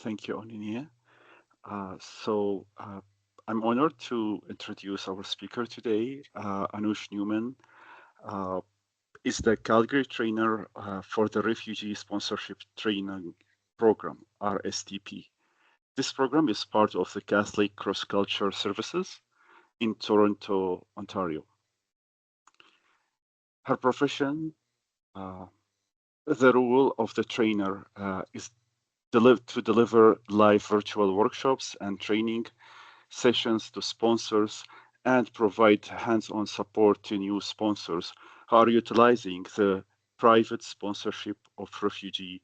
Thank you, Oninia. So I'm honored to introduce our speaker today. Anush Newman uh, is the Calgary trainer for the Refugee Sponsorship Training Program, RSTP. This program is part of the Catholic Cross Culture Services in Toronto, Ontario. Her profession, uh, the role of the trainer is to deliver live virtual workshops and training sessions to sponsors and provide hands-on support to new sponsors who are utilizing the private sponsorship of refugee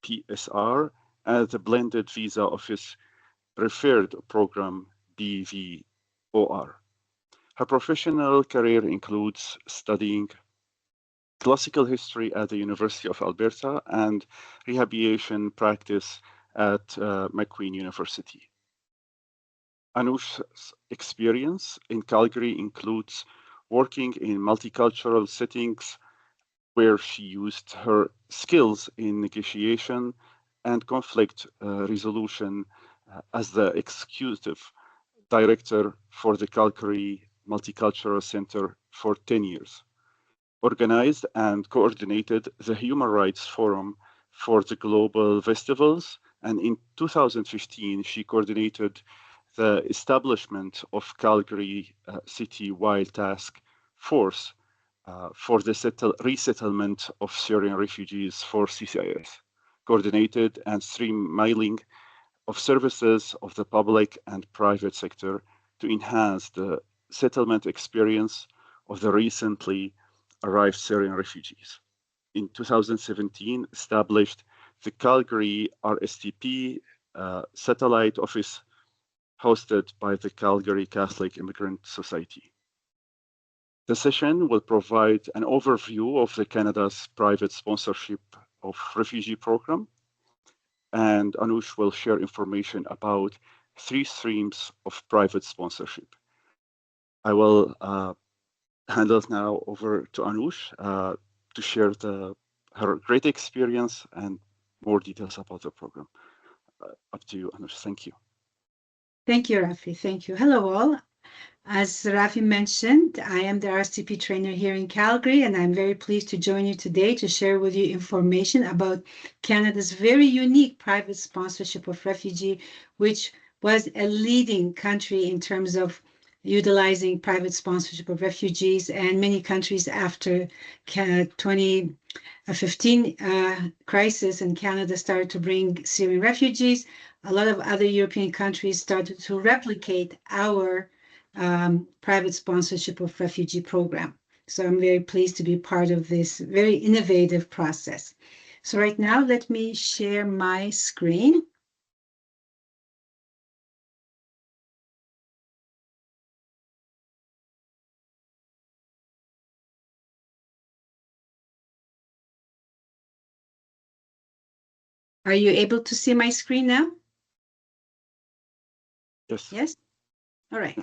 PSR and the blended visa office referred program BVOR. Her professional career includes studying classical history at the University of Alberta and rehabilitation practice at McQueen University. Anush's experience in Calgary includes working in multicultural settings where she used her skills in negotiation and conflict resolution as the executive director for the Calgary Multicultural Center for 10 years, organized and coordinated the Human Rights Forum for the Global Festivals, and in 2015 she coordinated the establishment of Calgary City Wild Task Force for the resettlement of Syrian refugees for CCIS, coordinated and streamlining of services of the public and private sector to enhance the settlement experience of the recently arrived Syrian refugees. In 2017, established the Calgary RSTP satellite office hosted by the Calgary Catholic Immigrant Society. The session will provide an overview of the Canada's private sponsorship of refugee program, and Anush will share information about 3 streams of private sponsorship. I will hand it now over to Anush to share her great experience and more details about the program. Up to you, Anush. Thank you. Thank you, Rafi. Thank you. Hello, all. As Rafi mentioned, I am the RSTP trainer here in Calgary, and I'm very pleased to join you today to share with you information about Canada's very unique private sponsorship of refugee, which was a leading country in terms of utilizing private sponsorship of refugees, and many countries after 2015 crisis and Canada started to bring Syrian refugees. A lot of other European countries started to replicate our private sponsorship of refugee program. So I'm very pleased to be part of this very innovative process. So right now, let me share my screen. Are you able to see my screen now? Yes. Yes? All right.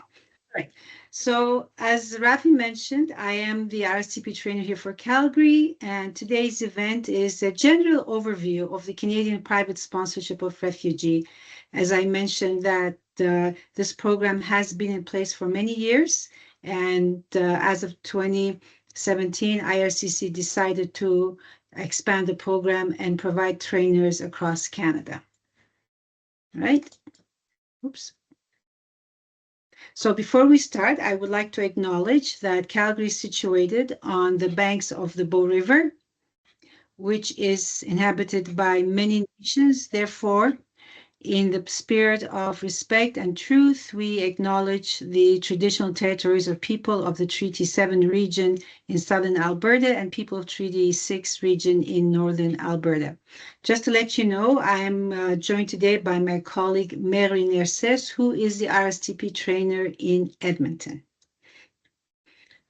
Right. So as Rafi mentioned, I am the RSTP trainer here for Calgary, and today's event is a general overview of the Canadian private sponsorship of refugee. As I mentioned that this program has been in place for many years, and as of 2017, IRCC decided to expand the program and provide trainers across Canada. Right? Oops. So before we start, I would like to acknowledge that Calgary is situated on the banks of the Bow River, which is inhabited by many nations. Therefore, in the spirit of respect and truth, we acknowledge the traditional territories of people of the Treaty 7 region in southern Alberta and people of Treaty 6 region in northern Alberta. Just to let you know, I am joined today by my colleague Mary Nerses, who is the RSTP trainer in Edmonton.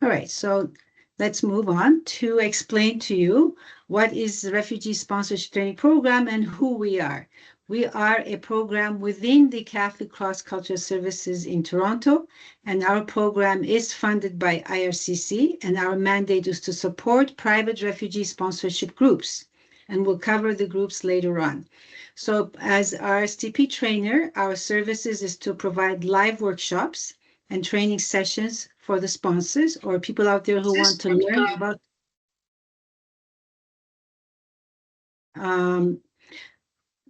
All right, so let's move on to explain to you what is the Refugee Sponsorship Training Program and who we are. We are a program within the Catholic Cross Cultural Services in Toronto, and our program is funded by IRCC, and our mandate is to support private refugee sponsorship groups. and we'll cover the groups later on. So as RSTP trainer, our services is to provide live workshops and training sessions for the sponsors or people out there who want to learn about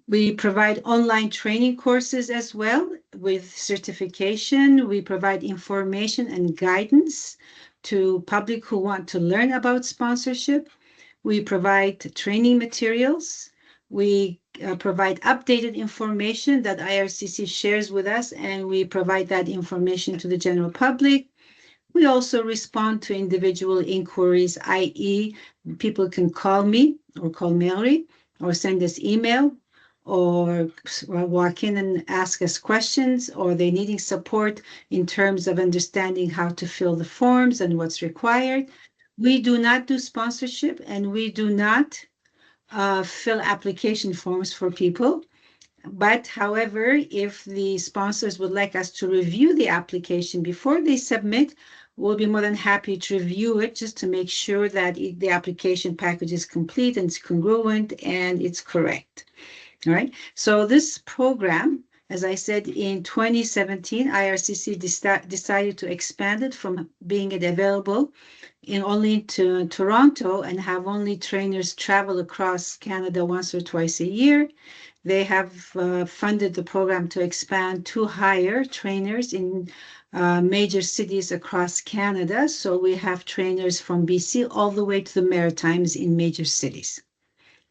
we provide online training courses as well with certification. We provide information and guidance to public who want to learn about sponsorship. We provide training materials. We provide updated information that IRCC shares with us, and we provide that information to the general public. We also respond to individual inquiries, i.e., people can call me or call Mary or send us email or walk in and ask us questions, or they're needing support in terms of understanding how to fill the forms and what's required. We do not do sponsorship, and we do not fill application forms for people. But however, if the sponsors would like us to review the application before they submit, we'll be more than happy to review it just to make sure that the application package is complete and it's congruent and it's correct. All right. So this program, as I said, in 2017, IRCC decided to expand it from being available in only to Toronto and have only trainers travel across Canada once or twice a year. They have funded the program to expand to hire trainers in major cities across Canada. So we have trainers from BC all the way to the Maritimes in major cities.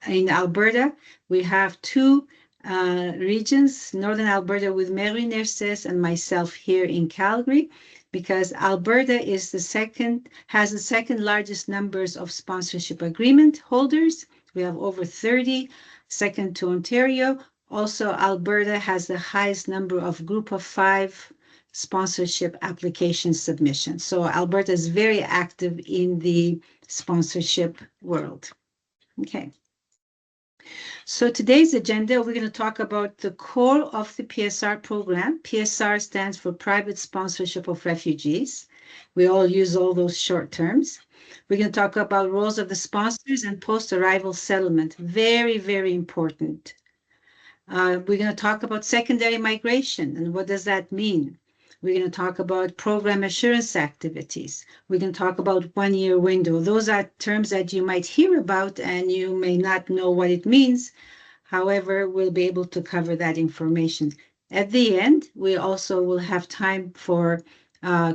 In Alberta, we have two regions, Northern Alberta with Mary Nerses and myself here in Calgary, because Alberta has the second largest numbers of sponsorship agreement holders. We have over 30, second to Ontario. Also, Alberta has the highest number of group of 5 sponsorship application submissions. So Alberta is very active in the sponsorship world. Okay. So today's agenda, we're going to talk about the core of the PSR program. PSR stands for Private Sponsorship of Refugees. We all use all those short terms. We're going to talk about roles of the sponsors and post-arrival settlement. Very, very important. We're going to talk about secondary migration and what does that mean? We're going to talk about program assurance activities. We're going to talk about one-year window. Those are terms that you might hear about and you may not know what it means. However, we'll be able to cover that information. At the end, we also will have time for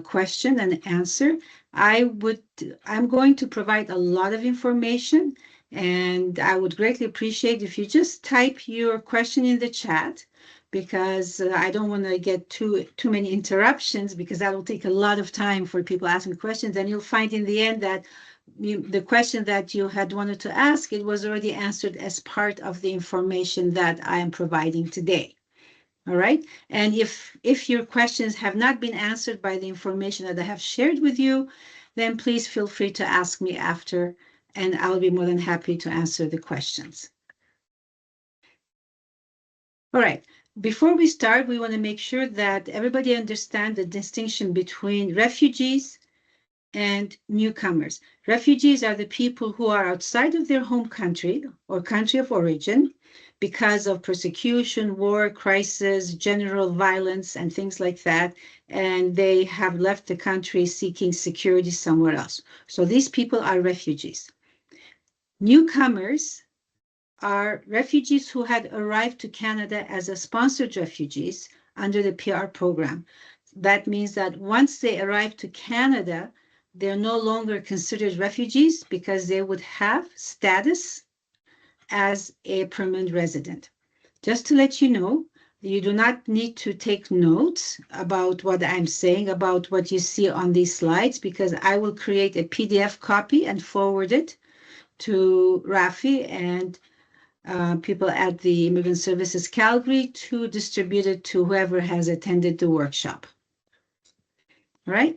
question and answer. I'm going to provide a lot of information, and I would greatly appreciate if you just type your question in the chat, because I don't want to get too many interruptions, because that will take a lot of time for people asking questions. And you'll find in the end that the question that you had wanted to ask, it was already answered as part of the information that I am providing today. All right. And if your questions have not been answered by the information that I have shared with you, then please feel free to ask me after, and I'll be more than happy to answer the questions. All right. Before we start, we want to make sure that everybody understands the distinction between refugees and newcomers. Refugees are the people who are outside of their home country or country of origin because of persecution, war, crisis, general violence, and things like that, and they have left the country seeking security somewhere else. So these people are refugees. Newcomers are refugees who had arrived to Canada as a sponsored refugees under the PR program. That means that once they arrive to Canada, they're no longer considered refugees because they would have status as a permanent resident. Just to let you know, you do not need to take notes about what I'm saying, about what you see on these slides, because I will create a PDF copy and forward it to Rafi and people at the Immigrant Services Calgary to distribute it to whoever has attended the workshop. All right?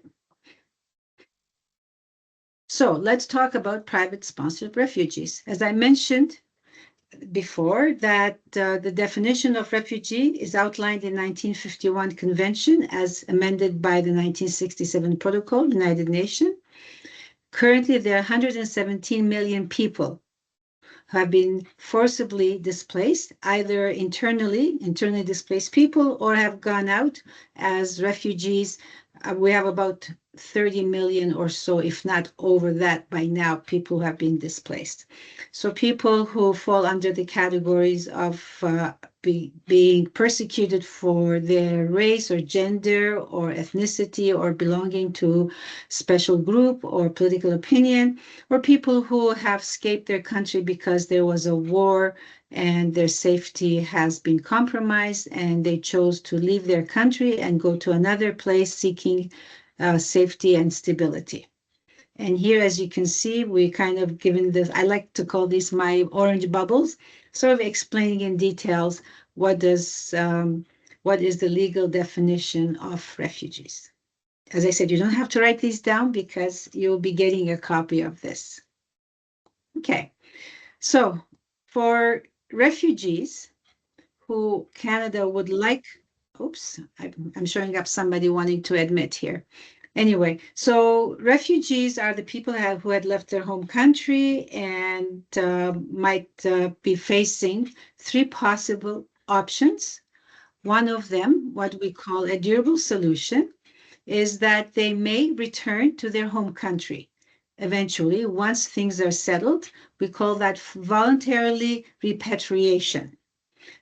So let's talk about private sponsored refugees. As I mentioned before, that the definition of refugee is outlined in 1951 Convention as amended by the 1967 Protocol, United Nations. Currently, there are 117 million people have been forcibly displaced, either internally displaced people, or have gone out as refugees. We have about 30 million or so, if not over that by now, people who have been displaced. So people who fall under the categories of being persecuted for their race or gender or ethnicity or belonging to special group or political opinion, or people who have escaped their country because there was a war and their safety has been compromised and they chose to leave their country and go to another place seeking safety and stability. And here, as you can see, we kind of given this, I like to call these my orange bubbles, sort of explaining in details what is the legal definition of refugees. As I said, you don't have to write these down because you'll be getting a copy of this. Okay, so for refugees who Canada would like, oops, I'm showing up somebody wanting to admit here. Anyway, so refugees are the people who had left their home country and might be facing three possible options. One of them, what we call a durable solution, is that they may return to their home country. Eventually, once things are settled, we call that voluntarily repatriation.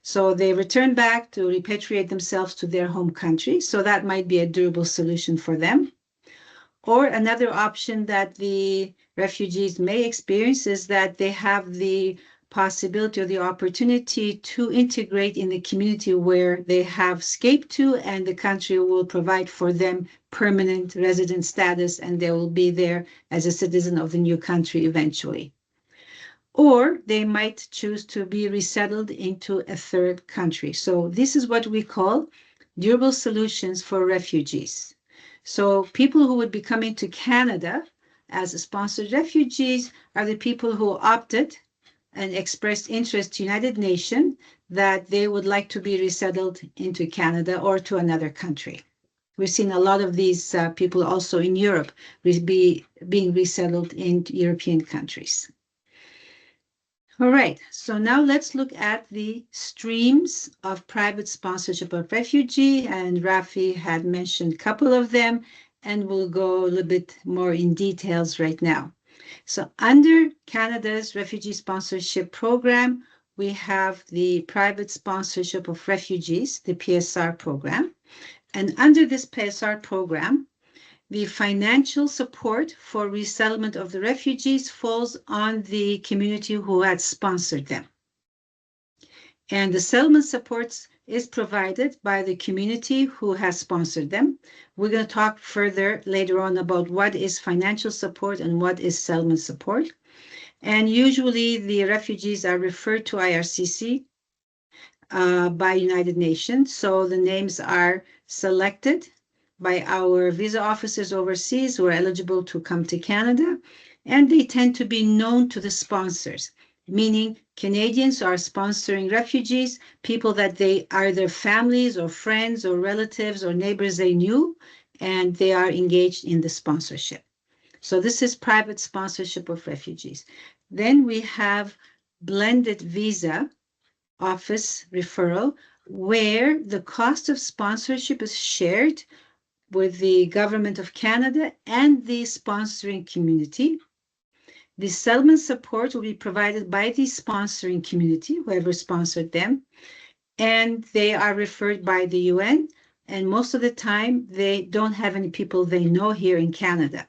So they return back to repatriate themselves to their home country. So that might be a durable solution for them. Or another option that the refugees may experience is that they have the possibility or the opportunity to integrate in the community where they have escaped to, and the country will provide for them permanent resident status, and they will be there as a citizen of the new country eventually. Or they might choose to be resettled into a third country. So this is what we call durable solutions for refugees. So people who would be coming to Canada as sponsored refugees are the people who opted and expressed interest to United Nations that they would like to be resettled into Canada or to another country. We've seen a lot of these people also in Europe being resettled in European countries. All right, so now let's look at the streams of private sponsorship of refugee, and Rafi had mentioned a couple of them, and we'll go a little bit more in details right now. So under Canada's refugee sponsorship program, we have the private sponsorship of refugees, the PSR program. And under this PSR program, the financial support for resettlement of the refugees falls on the community who had sponsored them. And the settlement supports is provided by the community who has sponsored them. We're going to talk further later on about what is financial support and what is settlement support. And usually the refugees are referred to IRCC by United Nations. So the names are selected by our visa officers overseas who are eligible to come to Canada, and they tend to be known to the sponsors, meaning Canadians are sponsoring refugees, people that they are their families or friends or relatives or neighbors they knew, and they are engaged in the sponsorship. So this is private sponsorship of refugees. Then we have blended visa office referral, where the cost of sponsorship is shared with the Government of Canada and the sponsoring community. The settlement support will be provided by the sponsoring community, whoever sponsored them, and they are referred by the UN, and most of the time they don't have any people they know here in Canada.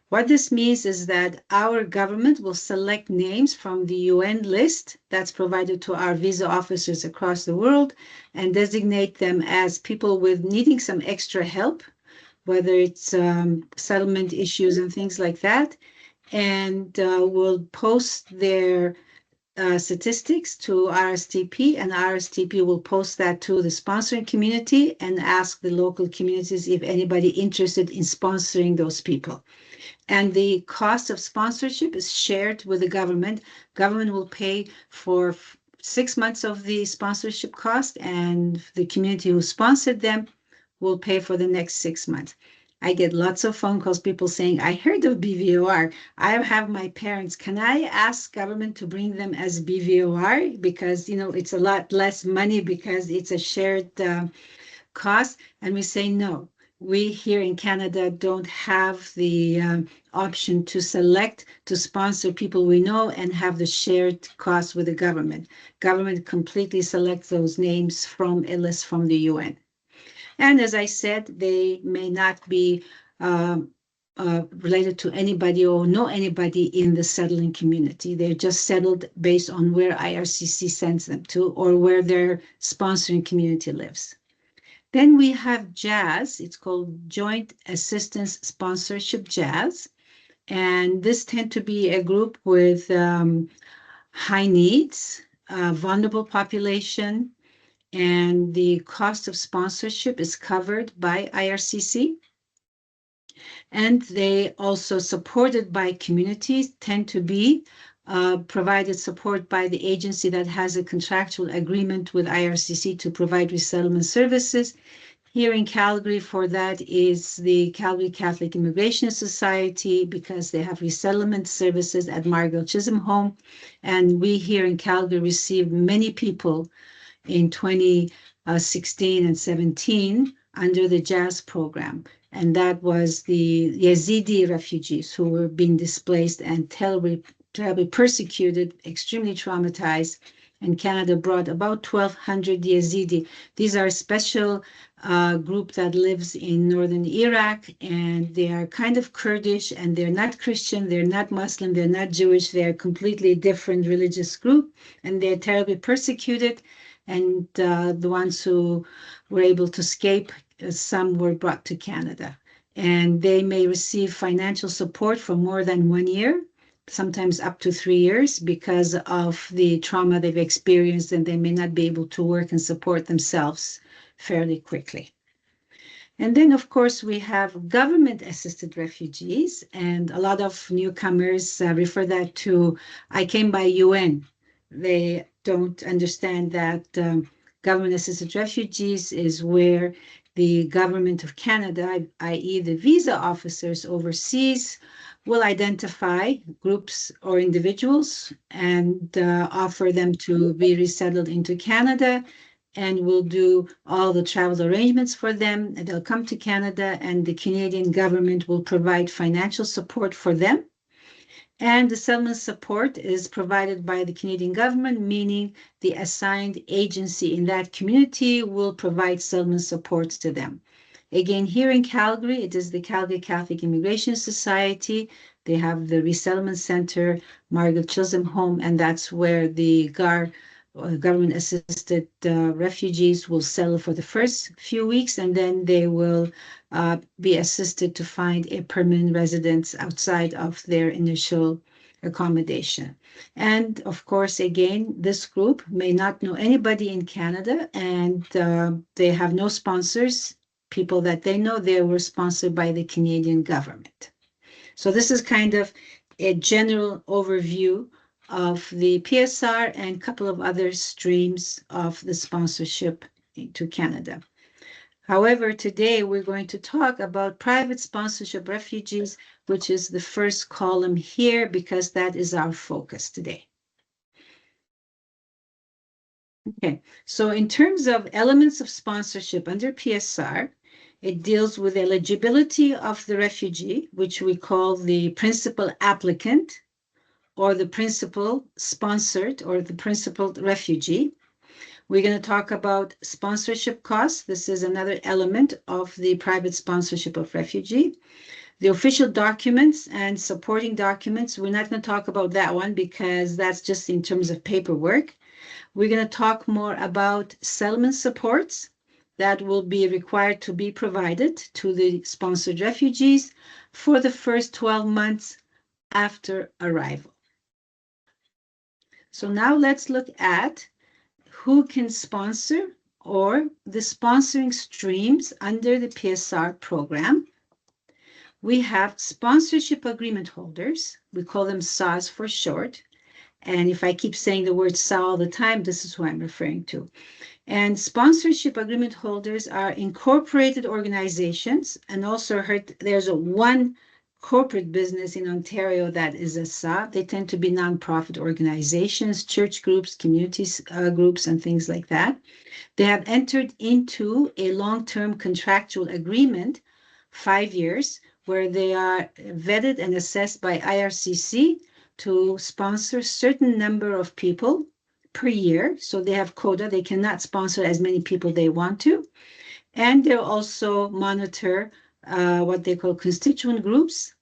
What this means is that our government will select names from the UN list that's provided to our visa officers across the world and designate them as people with needing some extra help, whether it's settlement issues and things like that, and will post their statistics to RSTP, and RSTP will post that to the sponsoring community and ask the local communities if anybody interested in sponsoring those people. And the cost of sponsorship is shared with the government. Government will pay for 6 months of the sponsorship cost, and the community who sponsored them will pay for the next 6 months. I get lots of phone calls, people saying, I heard of BVOR. I have my parents. Can I ask government to bring them as BVOR? Because, it's a lot less money because it's a shared cost. And we say, no. We here in Canada don't have the option to select to sponsor people we know and have the shared cost with the government. Government completely selects those names from a list from the UN. And as I said, they may not be related to anybody or know anybody in the settling community. They're just settled based on where IRCC sends them to or where their sponsoring community lives. Then we have JAS. It's called Joint Assistance Sponsorship JAS. And this tend to be a group with high needs, vulnerable population, and the cost of sponsorship is covered by IRCC. And they also supported by communities, tend to be provided support by the agency that has a contractual agreement with IRCC to provide resettlement services. Here in Calgary, for that is the Calgary Catholic Immigration Society, because they have resettlement services at Margaret Chisholm Home. And we here in Calgary receive many people in 2016 and 17 under the JAS program. And that was the Yazidi refugees who were being displaced and terribly persecuted, extremely traumatized. And Canada brought about 1,200 Yazidi. These are a special group that lives in northern Iraq, and they are kind of Kurdish, and they're not Christian, they're not Muslim, they're not Jewish, they're a completely different religious group, and they're terribly persecuted. And the ones who were able to escape, some were brought to Canada. And they may receive financial support for more than 1 year, sometimes up to 3 years, because of the trauma they've experienced, and they may not be able to work and support themselves fairly quickly. And then, of course, we have government-assisted refugees, and a lot of newcomers refer that to, I came by UN. They don't understand that government-assisted refugees is where the government of Canada, i.e. the visa officers overseas, will identify groups or individuals and offer them to be resettled into Canada, and will do all the travel arrangements for them. And they'll come to Canada, and the Canadian government will provide financial support for them. And the settlement support is provided by the Canadian government, meaning the assigned agency in that community will provide settlement supports to them. Again, here in Calgary, it is the Calgary Catholic Immigration Society. They have the Resettlement Center, Margaret Chisholm Home, and that's where the government-assisted refugees will settle for the first few weeks, and then they will be assisted to find a permanent residence outside of their initial accommodation. And of course, again, this group may not know anybody in Canada, and they have no sponsors. People that they know, they were sponsored by the Canadian government. So this is kind of a general overview of the PSR and a couple of other streams of the sponsorship to Canada. However, today we're going to talk about private sponsorship refugees, which is the first column here, because that is our focus today. Okay, so in terms of elements of sponsorship under PSR, it deals with eligibility of the refugee, which we call the principal applicant, or the principal sponsored, or the principal refugee. We're going to talk about sponsorship costs. This is another element of the private sponsorship of refugee. The official documents and supporting documents, we're not going to talk about that one because that's just in terms of paperwork. We're going to talk more about settlement supports that will be required to be provided to the sponsored refugees for the first 12 months after arrival. So now let's look at who can sponsor or the sponsoring streams under the PSR program. We have sponsorship agreement holders. We call them SAS for short. And if I keep saying the word SA all the time, this is who I'm referring to. And sponsorship agreement holders are incorporated organizations, and also there's one corporate business in Ontario that is a SA. They tend to be nonprofit organizations, church groups, communities groups, and things like that. They have entered into a long-term contractual agreement, 5 years, where they are vetted and assessed by IRCC to sponsor a certain number of people per year. So they have quota. They cannot sponsor as many people they want to. And they'll also monitor what they call constituent groups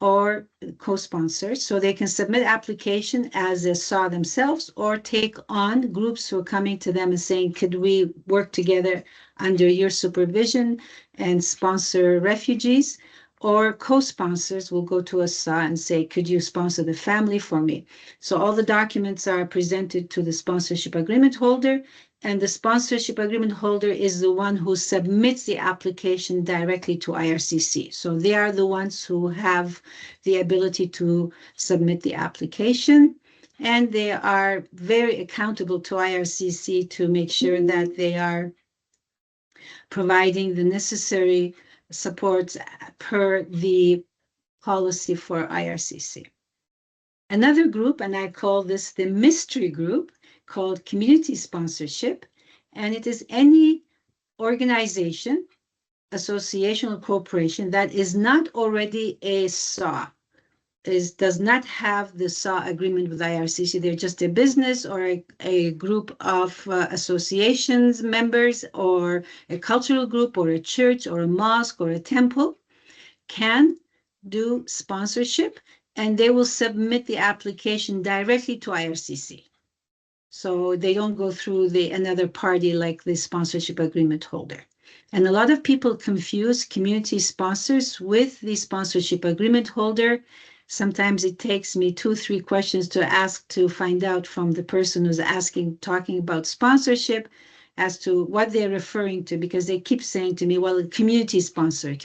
or co-sponsors, so they can submit application as a SAW themselves or take on groups who are coming to them and saying, could we work together under your supervision and sponsor refugees? Or co-sponsors will go to a SA and say, could you sponsor the family for me? So all the documents are presented to the sponsorship agreement holder, and the sponsorship agreement holder is the one who submits the application directly to IRCC. So they are the ones who have the ability to submit the application, and they are very accountable to IRCC to make sure that they are providing the necessary supports per the policy for IRCC. Another group, and I call this the mystery group, called community sponsorship, and it is any organization, association, or corporation that is not already a SAW, does not have the SAW agreement with IRCC. They're just a business or a group of associations members, or a cultural group or a church or a mosque or a temple can do sponsorship, and they will submit the application directly to IRCC. So they don't go through another party like the sponsorship agreement holder. And a lot of people confuse community sponsors with the sponsorship agreement holder. Sometimes it takes me 2-3 questions to ask to find out from the person who's talking about sponsorship as to what they're referring to, because they keep saying to me, well, community sponsor.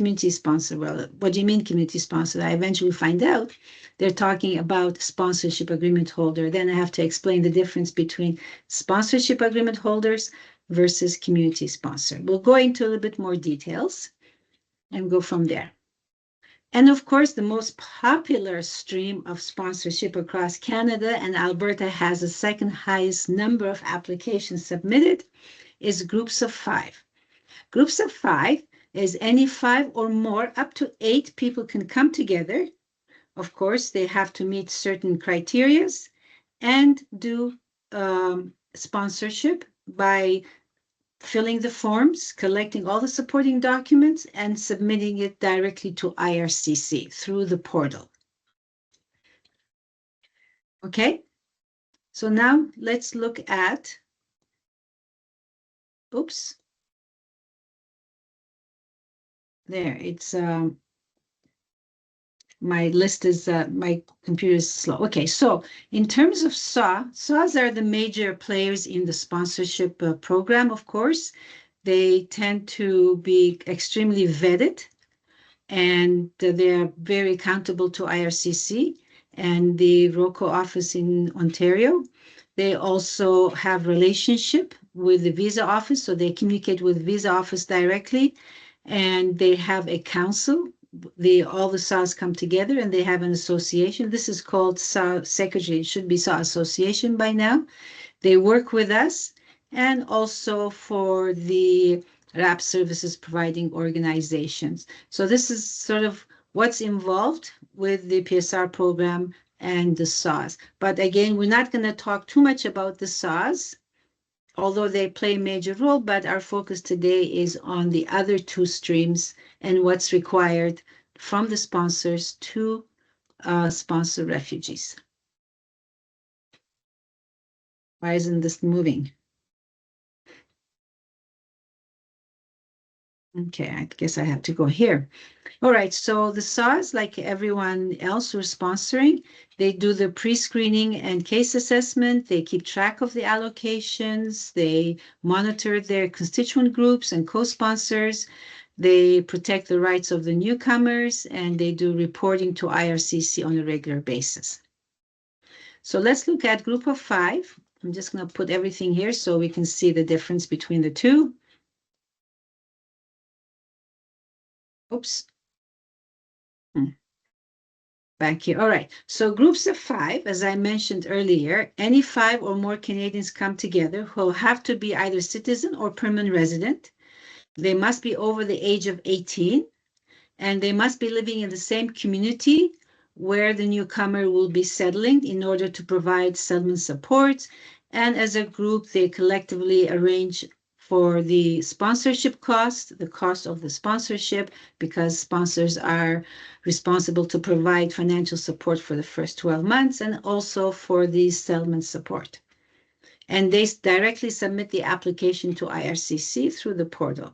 Well, what do you mean community sponsor? I eventually find out they're talking about sponsorship agreement holder. Then I have to explain the difference between sponsorship agreement holders versus community sponsor. We'll go into a little bit more details and go from there. And of course, the most popular stream of sponsorship across Canada, and Alberta has the second highest number of applications submitted, is groups of 5. Groups of 5 is any 5 or more, up to 8 people can come together. Of course, they have to meet certain criteria and do sponsorship by filling the forms, collecting all the supporting documents, and submitting it directly to IRCC through the portal. Okay, so now let's look at, oops, there, it's, my list is, my computer is slow. Okay, so in terms of SAWs are the major players in the sponsorship program, of course. They tend to be extremely vetted, and they're very accountable to IRCC and the ROCO office in Ontario. They also have relationship with the visa office, so they communicate with visa office directly, and they have a council. All the SAWs come together and they have an association. This is called SAW Secretary. It should be SAW Association by now. They work with us, and also for the RAP services providing organizations. So this is sort of what's involved with the PSR program and the SAWs. But again, we're not going to talk too much about the SAWs, although they play a major role, but our focus today is on the other 2 streams and what's required from the sponsors to sponsor refugees. Why isn't this moving? Okay, I guess I have to go here. All right, so the SAWs, like everyone else who's sponsoring, they do the pre-screening and case assessment. They keep track of the allocations. They monitor their constituent groups and co-sponsors. They protect the rights of the newcomers, and they do reporting to IRCC on a regular basis. So let's look at group of 5. I'm just going to put everything here so we can see the difference between the two. Oops. Back here. All right. So groups of 5, as I mentioned earlier, any 5 or more Canadians come together who have to be either citizen or permanent resident. They must be over the age of 18, and they must be living in the same community where the newcomer will be settling in order to provide settlement support. And as a group, they collectively arrange for the sponsorship cost, the cost of the sponsorship, because sponsors are responsible to provide financial support for the first 12 months and also for the settlement support. And they directly submit the application to IRCC through the portal.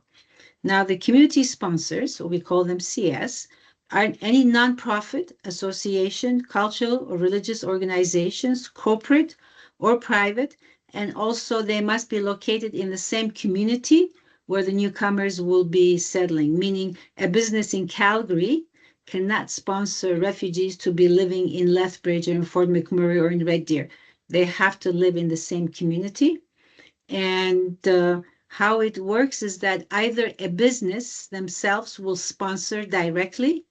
Now, the community sponsors, or we call them CS, are any nonprofit, association, cultural or religious organizations, corporate or private, and also they must be located in the same community where the newcomers will be settling, meaning a business in Calgary cannot sponsor refugees to be living in Lethbridge or in Fort McMurray or in Red Deer. They have to live in the same community. And how it works is that either a business themselves will sponsor directly.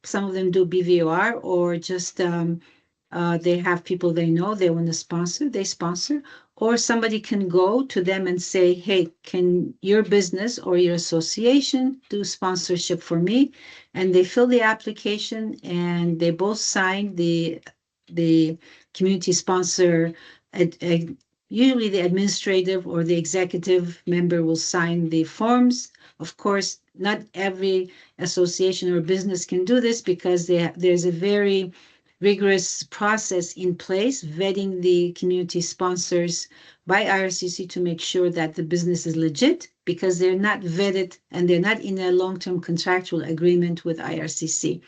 Some of them do BVOR, or just they have people they know they want to sponsor, they sponsor. Or somebody can go to them and say, hey, can your business or your association do sponsorship for me? And they fill the application and they both sign the community sponsor. Usually the administrative or the executive member will sign the forms. Of course, not every association or business can do this because there's a very rigorous process in place, vetting the community sponsors by IRCC to make sure that the business is legit, because they're not vetted and they're not in a long-term contractual agreement with IRCC.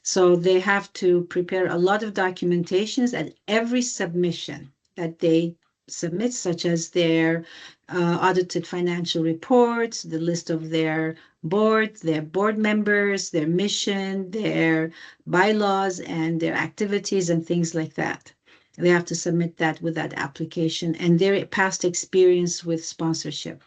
So they have to prepare a lot of documentations at every submission that they submit, such as their audited financial reports, the list of their board members, their mission, their bylaws, and their activities and things like that. They have to submit that with that application and their past experience with sponsorship.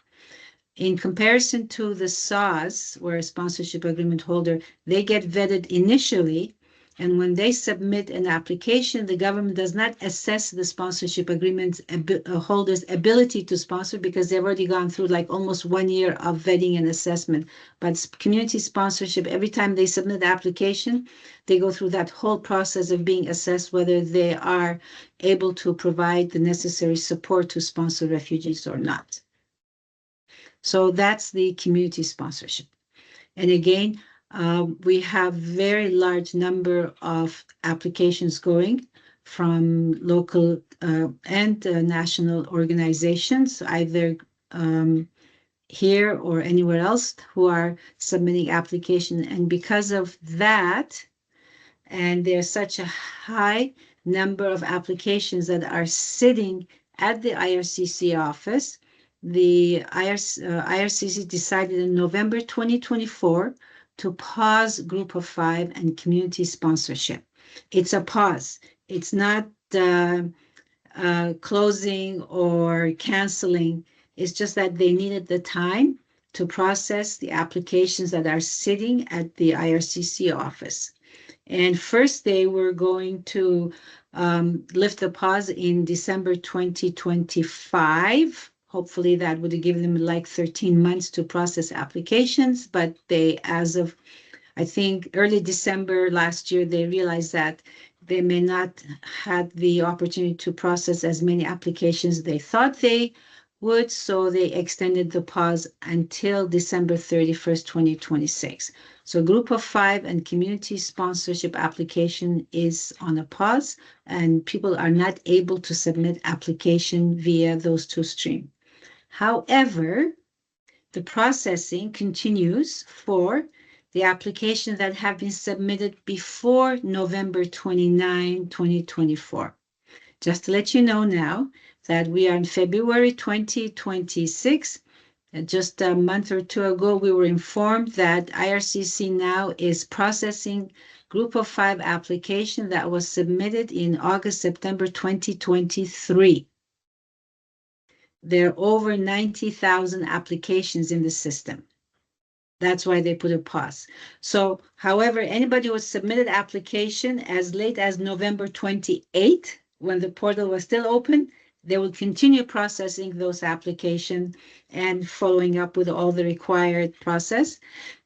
In comparison to the SAS, where a sponsorship agreement holder, they get vetted initially. And when they submit an application, the government does not assess the sponsorship agreement holder's ability to sponsor because they've already gone through like almost 1 year of vetting and assessment. But community sponsorship, every time they submit the application, they go through that whole process of being assessed whether they are able to provide the necessary support to sponsor refugees or not. So that's the community sponsorship. And again, we have very large number of applications going from local and national organizations, either here or anywhere else, who are submitting application. And because of that, and there's such a high number of applications that are sitting at the IRCC office, the IRCC decided in November 2024 to pause Group of 5 and community sponsorship. It's a pause. It's not closing or canceling. It's just that they needed the time to process the applications that are sitting at the IRCC office. And first, they were going to lift the pause in December 2025. Hopefully, that would give them like 13 months to process applications. But they, as of, I think, early December last year, they realized that they may not have the opportunity to process as many applications they thought they would, so they extended the pause until December 31st, 2026. So Group of 5 and community sponsorship application is on a pause, and people are not able to submit application via those two streams. However, the processing continues for the applications that have been submitted before November 29, 2024. Just to let you know now that we are in February 2026. Just a month or two ago, we were informed that IRCC now is processing Group of 5 application that was submitted in August, September 2023. There are over 90,000 applications in the system. That's why they put a pause. So, however, anybody who submitted application as late as November 28th, when the portal was still open, they will continue processing those applications and following up with all the required process.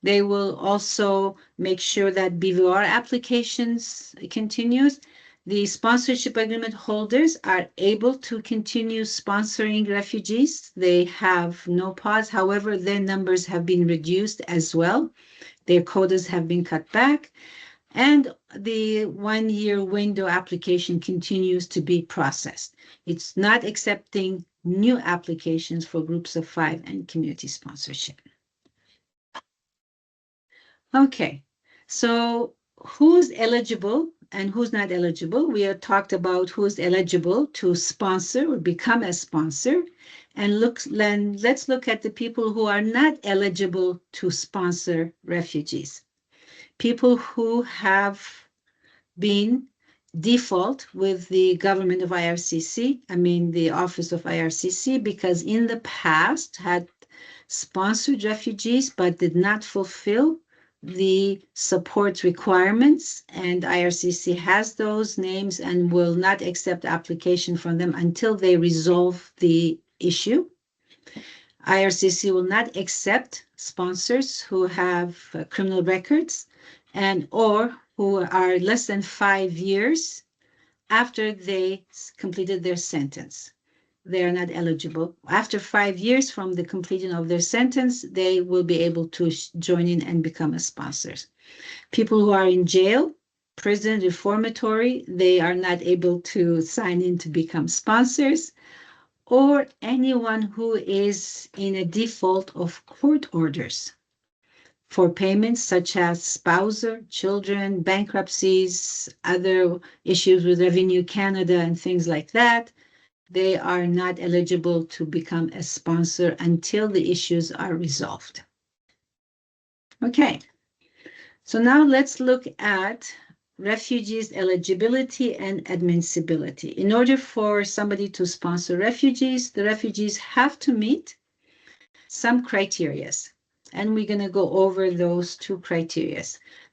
They will also make sure that BVR applications continues. The sponsorship agreement holders are able to continue sponsoring refugees. They have no pause. However, their numbers have been reduced as well. Their quotas have been cut back. And the 1-year window application continues to be processed. It's not accepting new applications for groups of 5 and community sponsorship. Okay, so who's eligible and who's not eligible? We have talked about who's eligible to sponsor or become a sponsor. And let's look at the people who are not eligible to sponsor refugees. People who have been default with the government of IRCC, the Office of IRCC, because in the past had sponsored refugees but did not fulfill the support requirements, and IRCC has those names and will not accept application from them until they resolve the issue. IRCC will not accept sponsors who have criminal records and or who are less than 5 years after they completed their sentence. They are not eligible. After 5 years from the completion of their sentence, they will be able to join in and become a sponsors. People who are in jail, prison, reformatory, they are not able to sign in to become sponsors, or anyone who is in a default of court orders for payments such as spousal, children, bankruptcies, other issues with Revenue Canada and things like that. They are not eligible to become a sponsor until the issues are resolved. Okay, so now let's look at refugees' eligibility and admissibility. In order for somebody to sponsor refugees, the refugees have to meet some criteria. And we're going to go over those 2 criteria.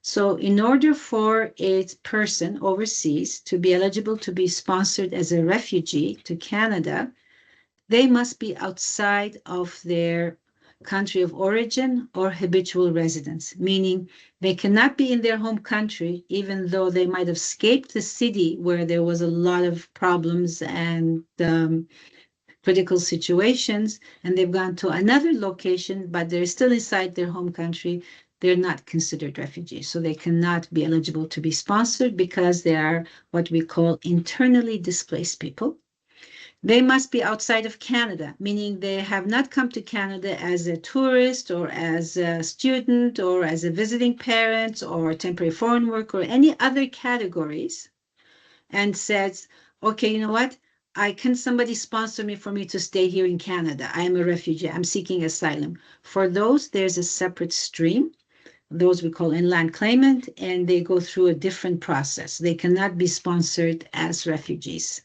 So in order for a person overseas to be eligible to be sponsored as a refugee to Canada, they must be outside of their country of origin or habitual residence, meaning they cannot be in their home country, even though they might have escaped the city where there was a lot of problems and critical situations, and they've gone to another location, but they're still inside their home country. They're not considered refugees. So they cannot be eligible to be sponsored because they are what we call internally displaced people. They must be outside of Canada, meaning they have not come to Canada as a tourist or as a student or as a visiting parent or temporary foreign worker or any other categories, and says, okay, you know what? Can somebody sponsor me for me to stay here in Canada? I am a refugee. I'm seeking asylum. For those, there's a separate stream. Those we call inland claimant, and they go through a different process. They cannot be sponsored as refugees.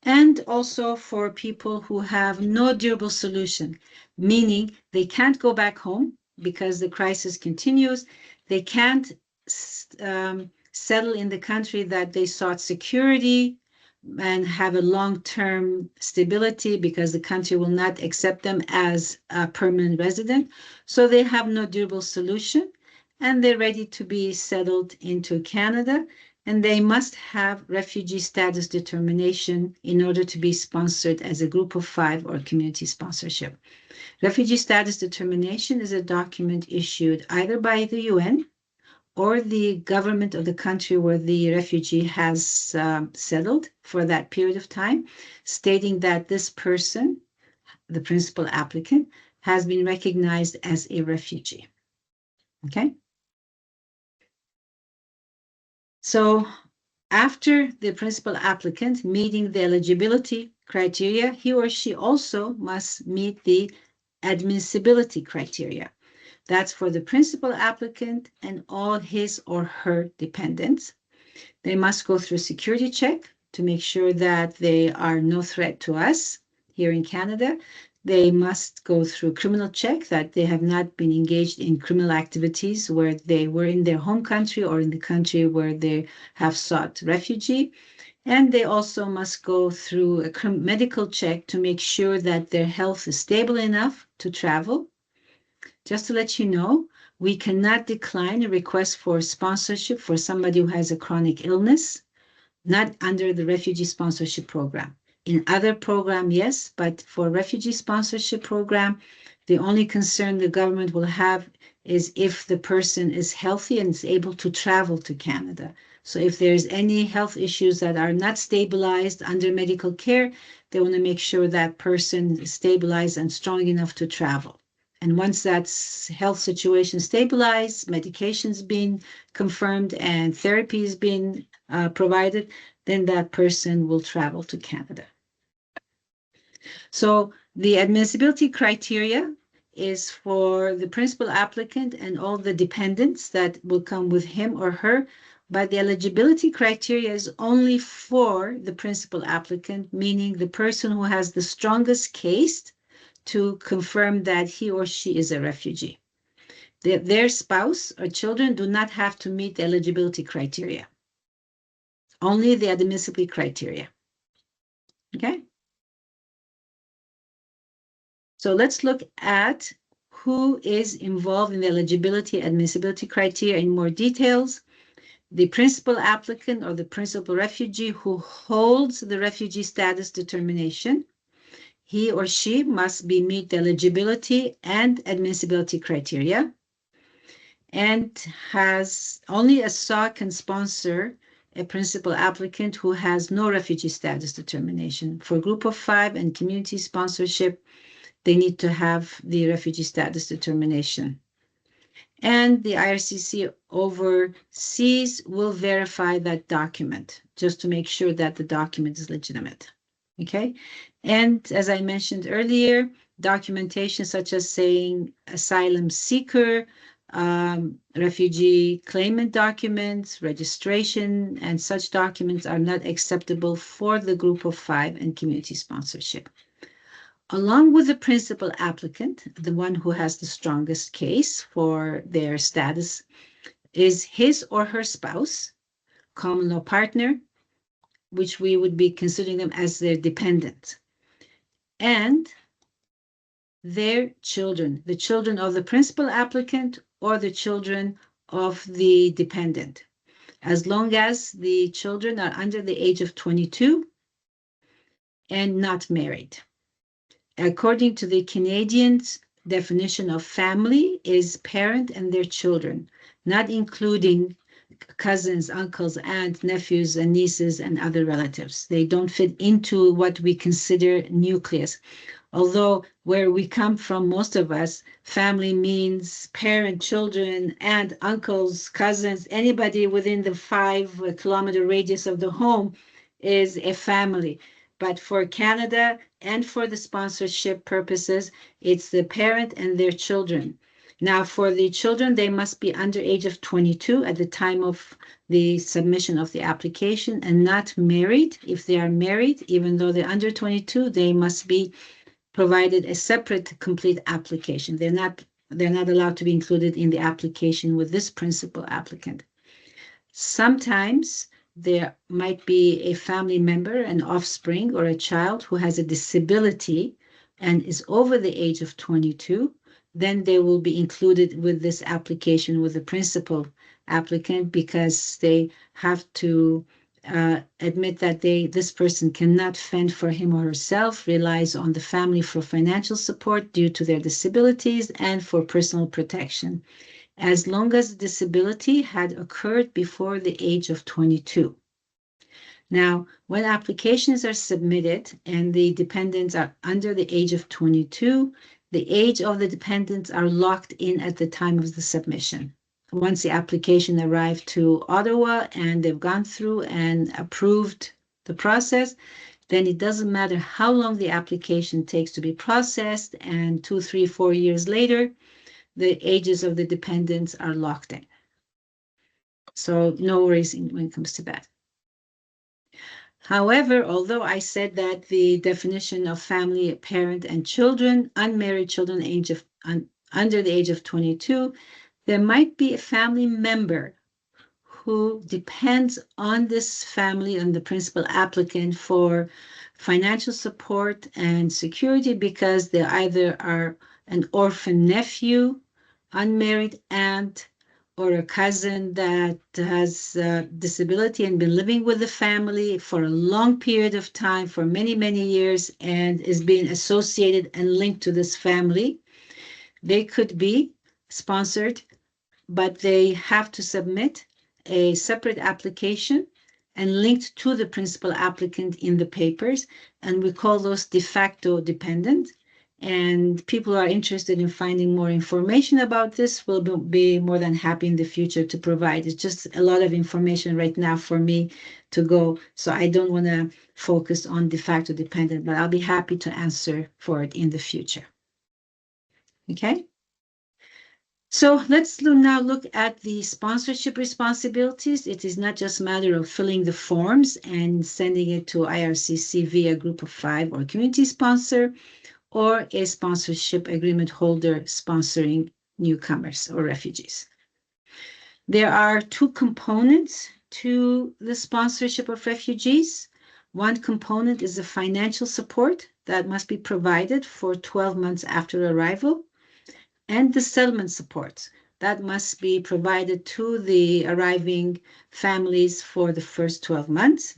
And also for people who have no durable solution, meaning they can't go back home because the crisis continues. They can't settle in the country that they sought security and have a long-term stability because the country will not accept them as a permanent resident. So they have no durable solution and they're ready to be settled into Canada, and they must have refugee status determination in order to be sponsored as a group of 5 or community sponsorship. Refugee status determination is a document issued either by the UN or the government of the country where the refugee has settled for that period of time, stating that this person, the principal applicant, has been recognized as a refugee. Okay? So after the principal applicant meeting the eligibility criteria, he or she also must meet the admissibility criteria. That's for the principal applicant and all his or her dependents. They must go through a security check to make sure that they are no threat to us here in Canada, they must go through criminal check that they have not been engaged in criminal activities where they were in their home country or in the country where they have sought refugee. And they also must go through a medical check to make sure that their health is stable enough to travel. Just to let you know, we cannot decline a request for sponsorship for somebody who has a chronic illness, not under the refugee sponsorship program. In other program, yes, but for refugee sponsorship program, the only concern the government will have is if the person is healthy and is able to travel to Canada. So if there's any health issues that are not stabilized under medical care, they want to make sure that person is stabilized and strong enough to travel. And once that health situation stabilized, medications being confirmed and therapy is being provided, then that person will travel to Canada. So the admissibility criteria is for the principal applicant and all the dependents that will come with him or her, but the eligibility criteria is only for the principal applicant, meaning the person who has the strongest case to confirm that he or she is a refugee. Their spouse or children do not have to meet the eligibility criteria, only the admissibility criteria. Okay? So let's look at who is involved in the eligibility admissibility criteria in more details. The principal applicant or the principal refugee who holds the refugee status determination, he or she must meet the eligibility and admissibility criteria, and has only a SAW can sponsor a principal applicant who has no refugee status determination. For group of 5 and community sponsorship, they need to have the refugee status determination. And the IRCC overseas will verify that document just to make sure that the document is legitimate. Okay. And as I mentioned earlier, documentation such as saying asylum seeker, refugee claimant documents, registration, and such documents are not acceptable for the group of 5 and community sponsorship. Along with the principal applicant, the one who has the strongest case for their status is his or her spouse, common law partner, which we would be considering them as their dependent, and their children, the children of the principal applicant or the children of the dependent, as long as the children are under the age of 22 and not married. According to the Canadians' definition of family is parent and their children, not including cousins, uncles, aunts, nephews, and nieces, and other relatives. They don't fit into what we consider nucleus. Although where we come from, most of us, family means parent, children, aunt, uncles, cousins, anybody within the 5-kilometer radius of the home is a family. But for Canada and for the sponsorship purposes, it's the parent and their children. Now, for the children, they must be under age of 22 at the time of the submission of the application and not married. If they are married, even though they're under 22, they must be provided a separate complete application. They're not allowed to be included in the application with this principal applicant. Sometimes there might be a family member, an offspring, or a child who has a disability and is over the age of 22, then they will be included with this application with the principal applicant because they have to admit that this person cannot fend for him or herself, relies on the family for financial support due to their disabilities and for personal protection, as long as the disability had occurred before the age of 22. Now, when applications are submitted and the dependents are under the age of 22, the age of the dependents are locked in at the time of the submission. Once the application arrived to Ottawa and they've gone through and approved the process, then it doesn't matter how long the application takes to be processed, and 2, 3, 4 years later, the ages of the dependents are locked in. So no worries when it comes to that. However, although I said that the definition of family, parent, and children, unmarried children under the age of 22, there might be a family member who depends on this family and the principal applicant for financial support and security because they either are an orphan nephew, unmarried aunt, or a cousin that has a disability and been living with the family for a long period of time, for many, many years, and is being associated and linked to this family. They could be sponsored, but they have to submit a separate application and linked to the principal applicant in the papers. And we call those de facto dependent. And people who are interested in finding more information about this will be more than happy in the future to provide. It's just a lot of information right now for me to go. So I don't want to focus on de facto dependent, but I'll be happy to answer for it in the future. Okay? So let's now look at the sponsorship responsibilities. It is not just a matter of filling the forms and sending it to IRCC via group of 5 or community sponsor, or a sponsorship agreement holder sponsoring newcomers or refugees. There are 2 components to the sponsorship of refugees. One component is the financial support that must be provided for 12 months after arrival, and the settlement support that must be provided to the arriving families for the first 12 months.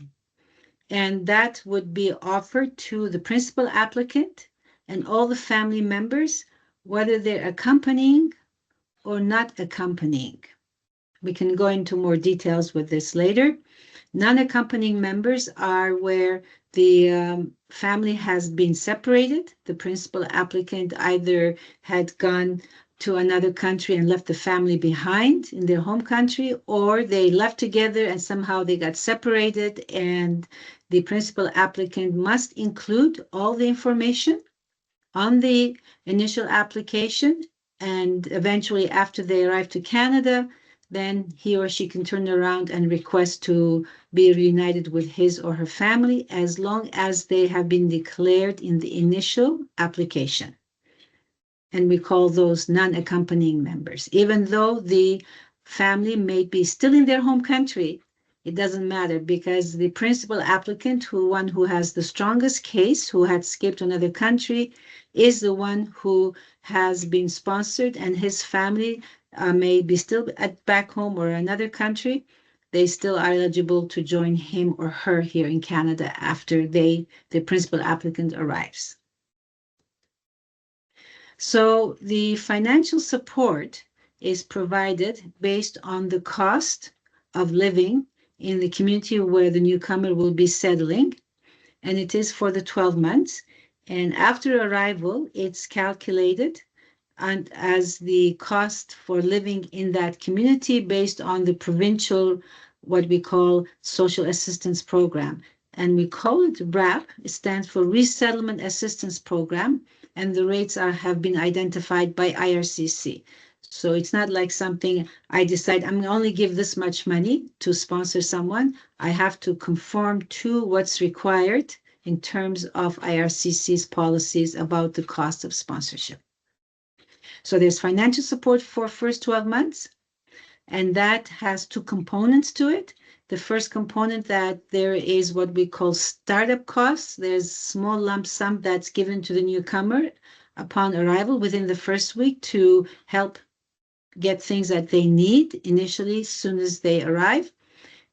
And that would be offered to the principal applicant and all the family members, whether they're accompanying or not accompanying. We can go into more details with this later. Non-accompanying members are where the family has been separated. The principal applicant either had gone to another country and left the family behind in their home country, or they left together and somehow they got separated, and the principal applicant must include all the information on the initial application, and eventually after they arrive to Canada, then he or she can turn around and request to be reunited with his or her family as long as they have been declared in the initial application. And we call those non-accompanying members. Even though the family may be still in their home country, it doesn't matter because the principal applicant, one who has the strongest case, who had escaped to another country, is the one who has been sponsored, and his family may be still back home or another country. They still are eligible to join him or her here in Canada after the principal applicant arrives. So the financial support is provided based on the cost of living in the community where the newcomer will be settling, and it is for the 12 months. And after arrival, it's calculated and as the cost for living in that community based on the provincial, what we call social assistance program. And we call it RAP. It stands for Resettlement Assistance Program, and the rates have been identified by IRCC. So it's not like something I decide I'm going to only give this much money to sponsor someone. I have to conform to what's required in terms of IRCC's policies about the cost of sponsorship. So there's financial support for first 12 months, and that has 2 components to it. The first component, that there is what we call startup costs. There's small lump sum that's given to the newcomer upon arrival within the first week to help get things that they need initially as soon as they arrive.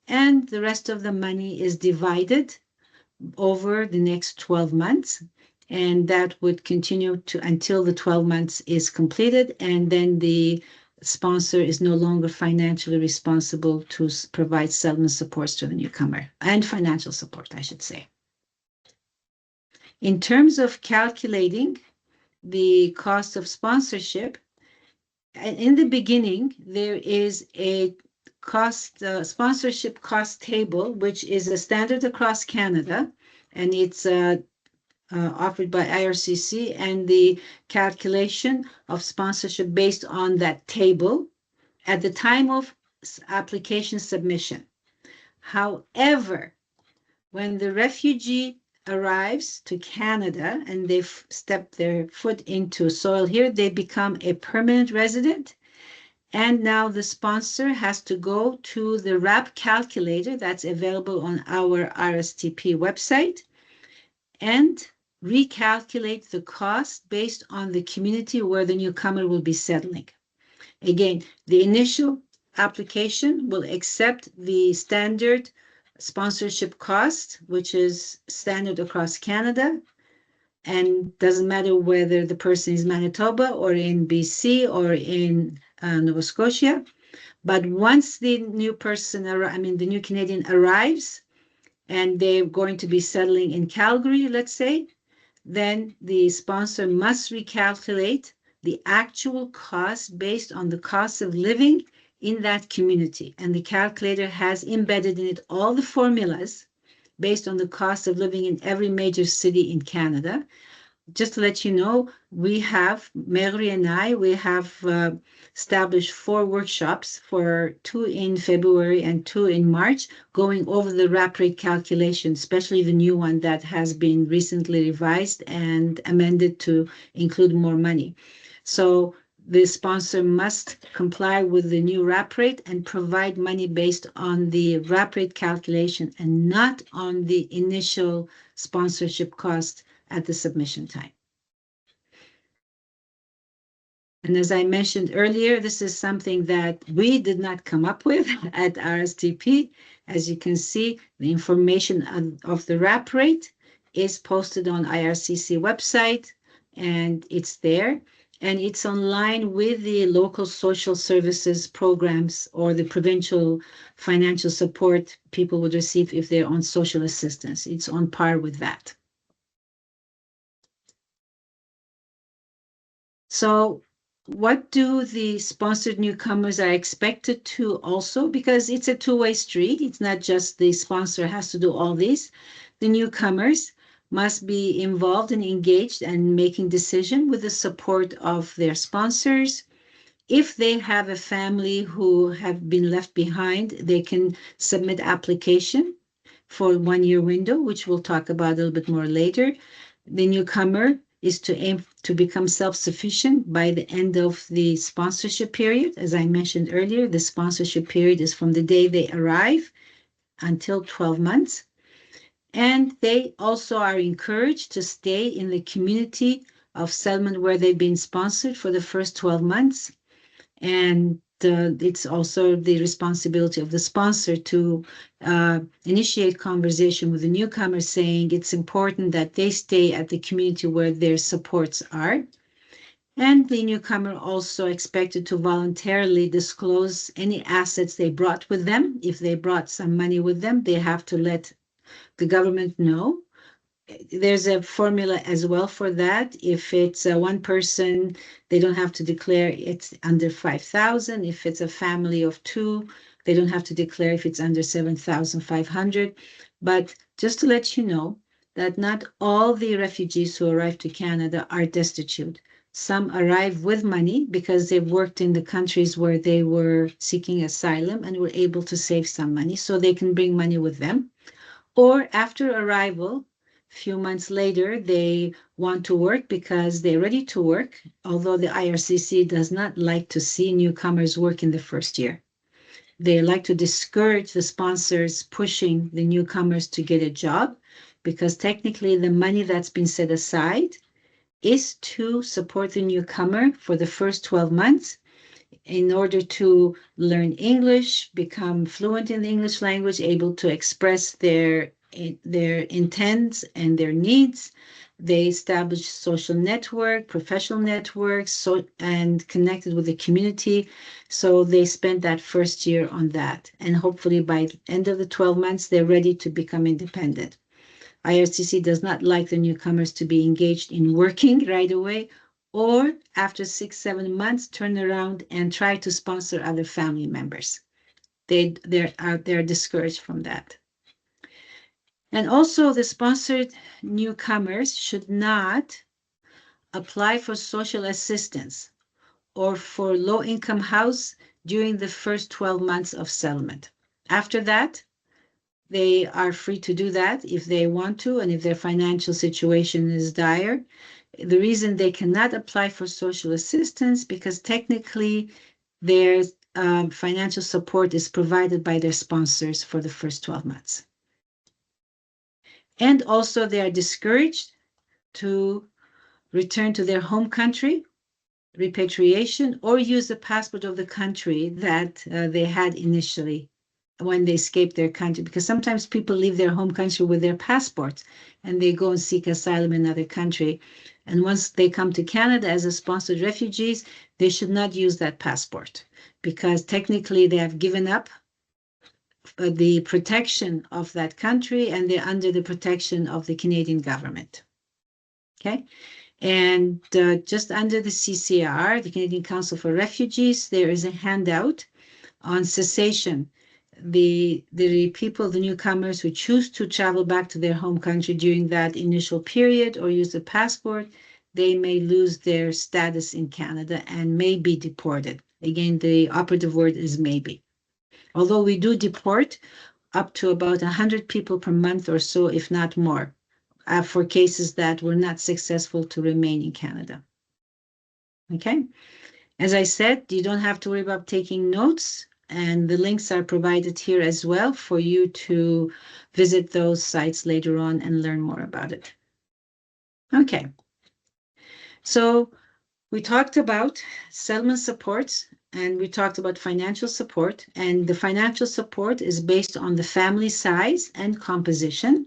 And the rest of the money is divided over the next 12 months. And that would continue until the 12 months is completed. And then the sponsor is no longer financially responsible to provide settlement supports to the newcomer, and financial support, I should say. In terms of calculating the cost of sponsorship, in the beginning, there is a sponsorship cost table, which is a standard across Canada, and it's offered by IRCC, and the calculation of sponsorship based on that table at the time of application submission. However, When the refugee arrives to Canada and they step their foot into soil here, they become a permanent resident. And now the sponsor has to go to the RAP calculator that's available on our RSTP website and recalculate the cost based on the community where the newcomer will be settling. Again, the initial application will accept the standard sponsorship cost, which is standard across Canada, and doesn't matter whether the person is Manitoba or in BC or in Nova Scotia. But once the new person, the new Canadian arrives and they're going to be settling in Calgary, let's say, then the sponsor must recalculate the actual cost based on the cost of living in that community. And the calculator has embedded in it all the formulas based on the cost of living in every major city in Canada. Just to let you know, Mary and we have established 4 workshops, two in February and 2 in March, going over the RAP rate calculation, especially the new one that has been recently revised and amended to include more money. So the sponsor must comply with the new RAP rate and provide money based on the RAP rate calculation and not on the initial sponsorship cost at the submission time. And as I mentioned earlier, this is something that we did not come up with at RSTP. As you can see, the information of the RAP rate is posted on IRCC website, and it's there. And it's online with the local social services programs or the provincial financial support people would receive if they're on social assistance. It's on par with that. So what do the sponsored newcomers are expected to also, because it's a two-way street. It's not just the sponsor has to do all this. The newcomers must be involved and engaged and making decision with the support of their sponsors. If they have a family who have been left behind, they can submit application for 1 year window, which we'll talk about a little bit more later. The newcomer is to aim to become self-sufficient by the end of the sponsorship period. As I mentioned earlier, the sponsorship period is from the day they arrive until 12 months. And they also are encouraged to stay in the community of settlement where they've been sponsored for the first 12 months. And it's also the responsibility of the sponsor to initiate conversation with the newcomer, saying it's important that they stay at the community where their supports are. And the newcomer also expected to voluntarily disclose any assets they brought with them. If they brought some money with them, they have to let the government know. There's a formula as well for that. If it's one person, they don't have to declare it's under 5,000. If it's a family of 2, they don't have to declare if it's under 7,500. But just to let you know that not all the refugees who arrive to Canada are destitute. Some arrive with money because they've worked in the countries where they were seeking asylum and were able to save some money, so they can bring money with them. Or after arrival, few months later, they want to work because they're ready to work, although the IRCC does not like to see newcomers work in the first year. They like to discourage the sponsors pushing the newcomers to get a job because technically the money that's been set aside is to support the newcomer for the first 12 months in order to learn English, become fluent in the English language, able to express their intents and their needs. They establish social network, professional networks, and connected with the community. So they spent that first year on that. And hopefully by the end of the 12 months, they're ready to become independent. IRCC does not like the newcomers to be engaged in working right away, or after 6, 7 months, turn around and try to sponsor other family members. They're discouraged from that. And also the sponsored newcomers should not apply for social assistance or for low-income house during the first 12 months of settlement. After that, They are free to do that if they want to, and if their financial situation is dire. The reason they cannot apply for social assistance because technically their financial support is provided by their sponsors for the first 12 months. And also, they are discouraged to return to their home country, repatriation, or use the passport of the country that they had initially when they escaped their country. Because sometimes people leave their home country with their passports and they go and seek asylum in another country. And once they come to Canada as a sponsored refugees, they should not use that passport because technically they have given up the protection of that country and they're under the protection of the Canadian government. Okay. And just under the CCR, the Canadian Council for Refugees, there is a handout on cessation. The people, the newcomers who choose to travel back to their home country during that initial period or use a passport, they may lose their status in Canada and may be deported. Again, the operative word is maybe. Although we do deport up to about 100 people per month or so, if not more, for cases that were not successful to remain in Canada. Okay. As I said, you don't have to worry about taking notes, and the links are provided here as well for you to visit those sites later on and learn more about it. Okay. So we talked about settlement supports and we talked about financial support, and the financial support is based on the family size and composition.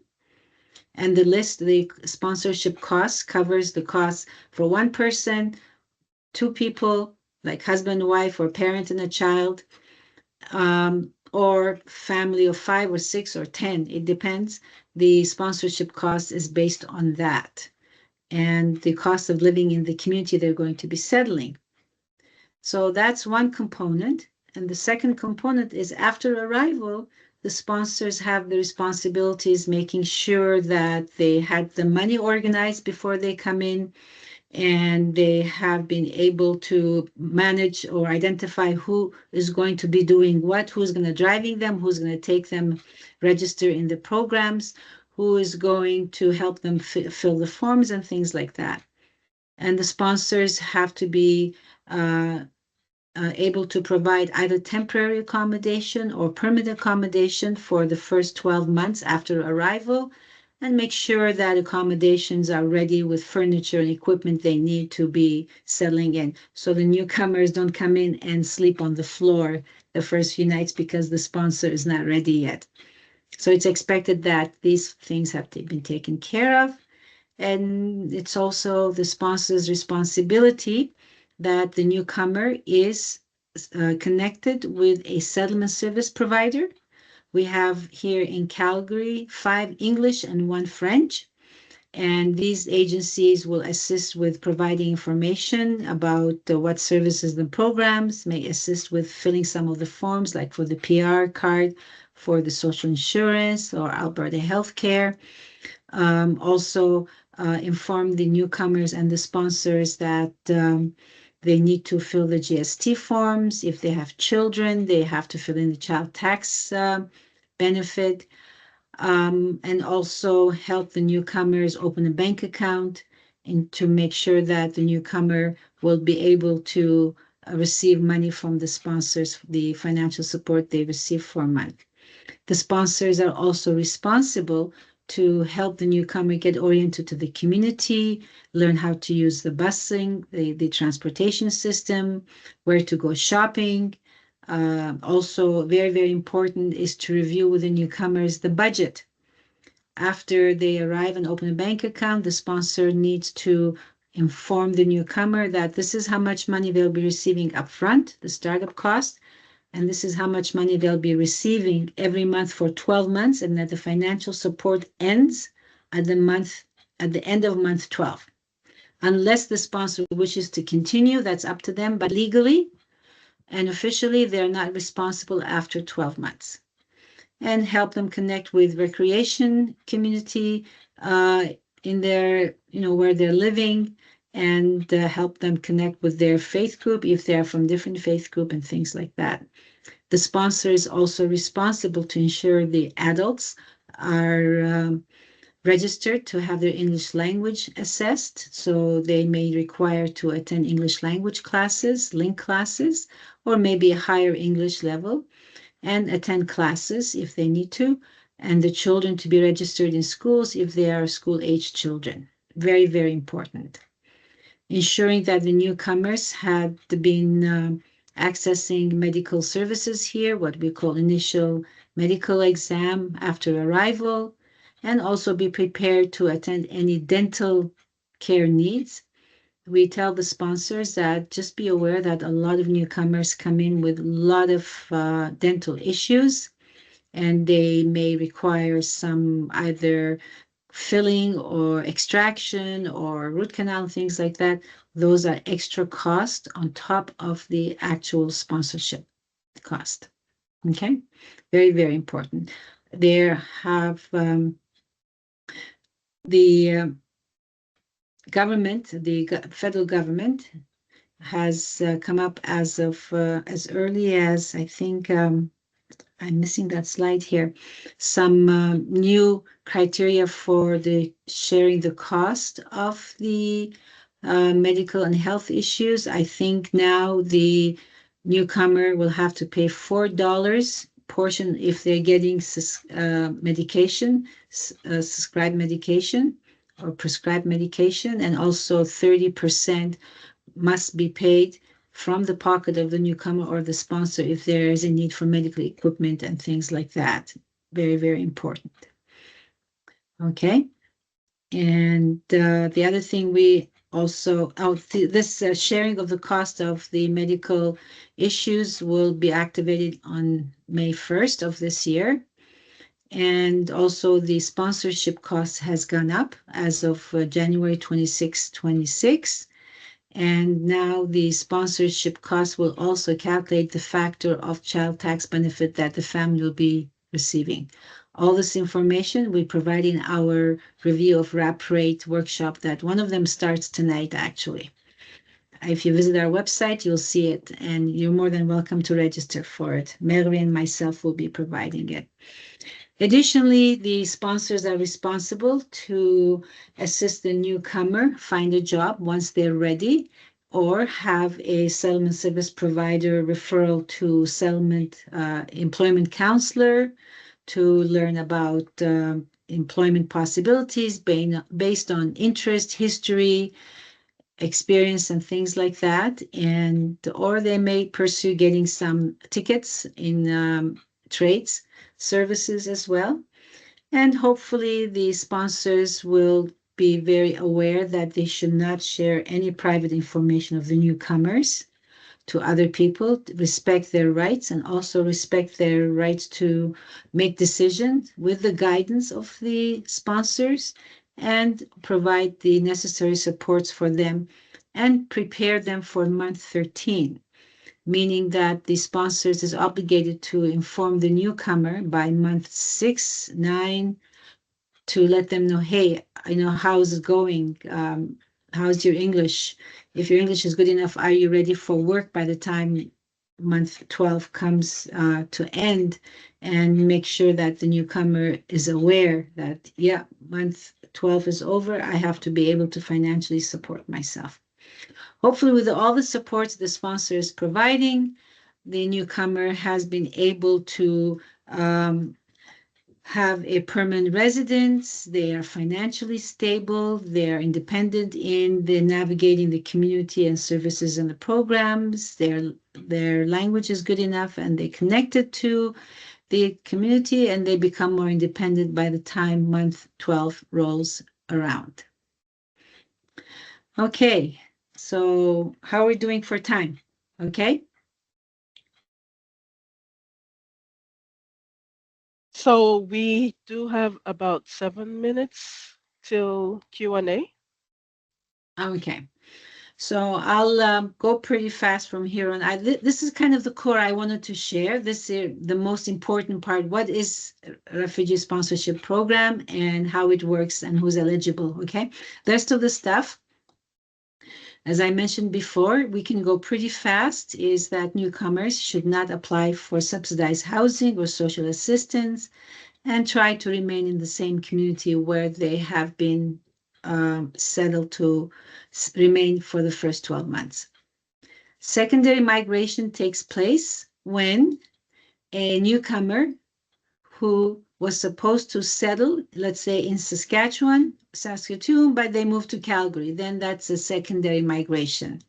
And the list, the sponsorship costs covers the costs for one person, two people, like husband, wife, or parent and a child, or family of 5 or 6 or 10. It depends. The sponsorship cost is based on that and the cost of living in the community they're going to be settling. So that's one component. And the second component is after arrival, the sponsors have the responsibilities making sure that they had the money organized before they come in, and they have been able to manage or identify who is going to be doing what, who's going to driving them, who's going to take them, register in the programs, who is going to help them fill the forms and things like that. And the sponsors have to be able to provide either temporary accommodation or permanent accommodation for the first 12 months after arrival, and make sure that accommodations are ready with furniture and equipment they need to be settling in. So the newcomers don't come in and sleep on the floor the first few nights because the sponsor is not ready yet. So it's expected that these things have been taken care of. And it's also the sponsor's responsibility that the newcomer is connected with a settlement service provider. We have here in Calgary 5 English and 1 French, and these agencies will assist with providing information about what services and programs, may assist with filling some of the forms, like for the PR card, for the social insurance or Alberta healthcare. Also inform the newcomers and the sponsors that they need to fill the GST forms. If they have children, they have to fill in the child tax benefit, and also help the newcomers open a bank account and to make sure that the newcomer will be able to receive money from the sponsors, the financial support they receive for a month. The sponsors are also responsible to help the newcomer get oriented to the community, learn how to use the busing, the transportation system, where to go shopping. Also, very, very important is to review with the newcomers the budget. After they arrive and open a bank account, the sponsor needs to inform the newcomer that this is how much money they'll be receiving upfront, the startup cost, and this is how much money they'll be receiving every month for 12 months, and that the financial support ends at the end of month 12. Unless the sponsor wishes to continue, that's up to them, but legally and officially, they're not responsible after 12 months. And help them connect with recreation community in their, where they're living, and help them connect with their faith group if they're from different faith group and things like that. The sponsor is also responsible to ensure the adults are registered to have their English language assessed. So they may require to attend English language classes, link classes, or maybe a higher English level, and attend classes if they need to, and the children to be registered in schools if they are school-age children. Very, very important. Ensuring that the newcomers had been accessing medical services here, what we call initial medical exam after arrival, and also be prepared to attend any dental care needs. We tell the sponsors that just be aware that a lot of newcomers come in with a lot of dental issues, and they may require some either filling or extraction or root canal, things like that. Those are extra cost on top of the actual sponsorship cost. Okay, very, very important. There have the government, the federal government has come up as of as early as I think I'm missing that slide here. Some new criteria for the sharing the cost of the medical and health issues. I think now the newcomer will have to pay $4 portion if they're getting medication, subscribed medication or prescribed medication, and also 30% must be paid from the pocket of the newcomer or the sponsor if there is a need for medical equipment and things like that. Very, very important. Okay. And the other thing we also, this sharing of the cost of the medical issues will be activated on May 1st of this year. And also the sponsorship cost has gone up as of January 26, 26. And now the sponsorship cost will also calculate the factor of child tax benefit that the family will be receiving. All this information we provide in our review of RAP rate workshop that one of them starts tonight, actually. If you visit our website, you'll see it, and you're more than welcome to register for it. Mary and myself will be providing it. Additionally, the sponsors are responsible to assist the newcomer find a job once they're ready, or have a settlement service provider referral to settlement employment counselor to learn about employment possibilities based on interest, history, experience, and things like that. And or they may pursue getting some tickets in trades services as well. And hopefully the sponsors will be very aware that they should not share any private information of the newcomers to other people, respect their rights, and also respect their rights to make decisions with the guidance of the sponsors, and provide the necessary supports for them and prepare them for month 13, meaning that the sponsors is obligated to inform the newcomer by month 6, 9, to let them know, hey, I know how's it going? How's your English? If your English is good enough, are you ready for work by the time month 12 comes to end? And make sure that the newcomer is aware that, yeah, month 12 is over. I have to be able to financially support myself. Hopefully, with all the supports the sponsor is providing, the newcomer has been able to have a permanent residence. They are financially stable. They are independent in the navigating the community and services and the programs. Their language is good enough, and they connected to the community, and they become more independent by the time month 12 rolls around. Okay, so how are we doing for time? Okay. So we do have about 7 minutes till Q&A. Okay. So I'll go pretty fast from here on. This is kind of the core I wanted to share. This is the most important part. What is a refugee sponsorship program and how it works and who's eligible, okay? The rest of the stuff, As I mentioned before, we can go pretty fast, is that newcomers should not apply for subsidized housing or social assistance and try to remain in the same community where they have been settled to remain for the first 12 months. Secondary migration takes place when a newcomer who was supposed to settle, let's say in Saskatoon, but they moved to Calgary, then that's a secondary migration.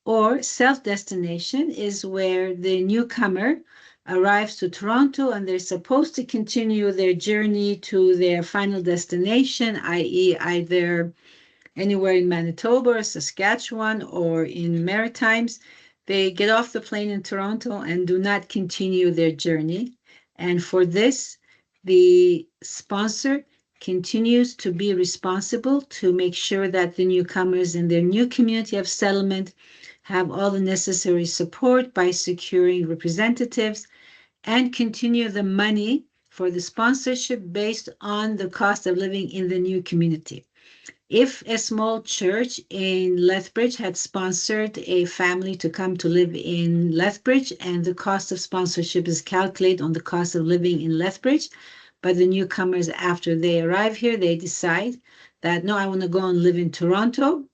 Or self-destination is where the newcomer arrives to Toronto and they're supposed to continue their journey to their final destination, i.e. either anywhere in Manitoba or Saskatchewan or in Maritimes. They get off the plane in Toronto and do not continue their journey. And for this, the sponsor continues to be responsible to make sure that the newcomers in their new community of settlement have all the necessary support by securing representatives and continue the money for the sponsorship based on the cost of living in the new community. If a small church in Lethbridge had sponsored a family to come to live in Lethbridge and the cost of sponsorship is calculated on the cost of living in Lethbridge, but the newcomers, after they arrive here, they decide that, no, I want to go and live in Toronto,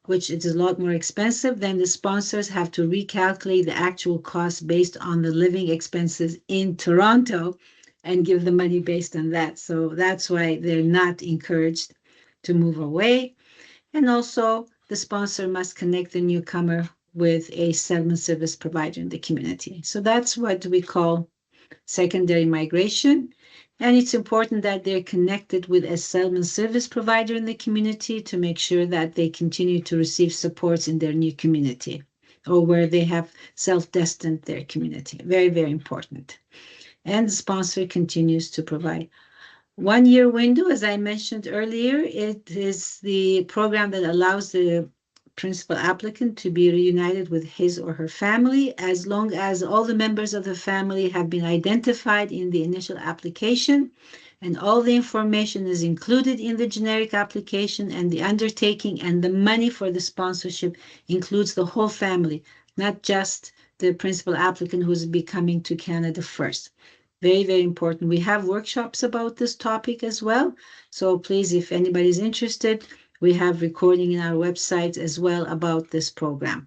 which is a lot more expensive, then the sponsors have to recalculate the actual cost based on the living expenses in Toronto and give the money based on that. So that's why they're not encouraged to move away. And also, the sponsor must connect the newcomer with a settlement service provider in the community. So that's what we call secondary migration. And it's important that they're connected with a settlement service provider in the community to make sure that they continue to receive supports in their new community or where they have self-destined their community. Very, very important. And the sponsor continues to provide. 1 year window, as I mentioned earlier, it is the program that allows the principal applicant to be reunited with his or her family as long as all the members of the family have been identified in the initial application and all the information is included in the generic application and the undertaking and the money for the sponsorship includes the whole family, not just the principal applicant who's be coming to Canada first. Very, very important. We have workshops about this topic as well. So please, if anybody's interested, we have recording in our website as well about this program.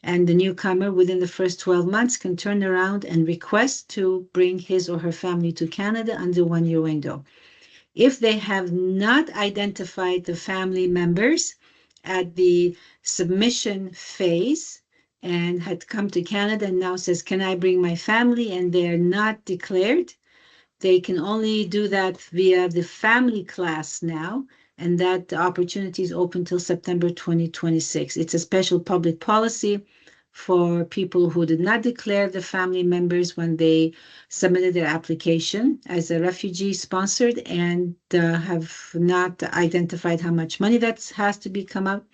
And the newcomer within the first 12 months can turn around and request to bring his or her family to Canada under 1 year window. If they have not identified the family members at the submission phase and had come to Canada and now says, can I bring my family? And they're not declared, they can only do that via the family class now. And that opportunity is open till September 2026. It's a special public policy for people who did not declare the family members when they submitted their application as a refugee sponsored and have not identified how much money that has to be come up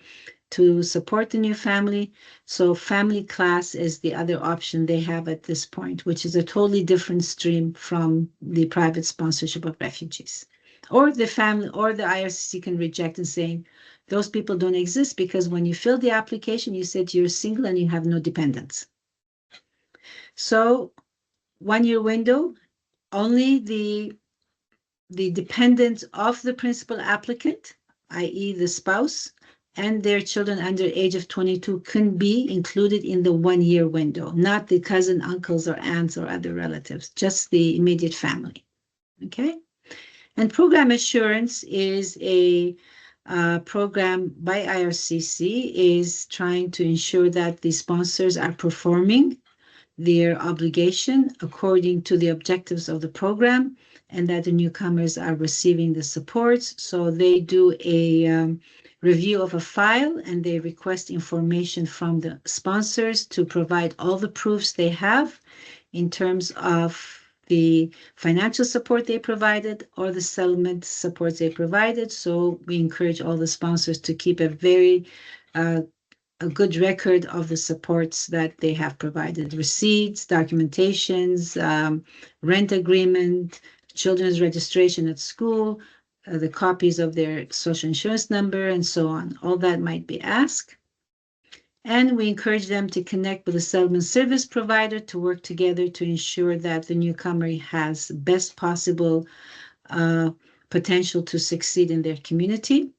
to support the new family. So family class is the other option they have at this point, which is a totally different stream from the private sponsorship of refugees. Or the family or the IRCC can reject and saying, those people don't exist because when you fill the application, you said you're single and you have no dependents. So 1 year window, only the dependents of the principal applicant, i.e. the spouse, and their children under age of 22 can be included in the 1 year window, not the cousin, uncles, or aunts or other relatives, just the immediate family. Okay? And program assurance is a program by IRCC is trying to ensure that the sponsors are performing their obligation according to the objectives of the program and that the newcomers are receiving the supports. So they do a review of a file and they request information from the sponsors to provide all the proofs they have in terms of the financial support they provided or the settlement supports they provided. So we encourage all the sponsors to keep a very a good record of the supports that they have provided, receipts, documentations, rent agreement, children's registration at school, the copies of their social insurance number, and so on. All that might be asked. And we encourage them to connect with a settlement service provider to work together to ensure that the newcomer has best possible uh, potential to succeed in their community.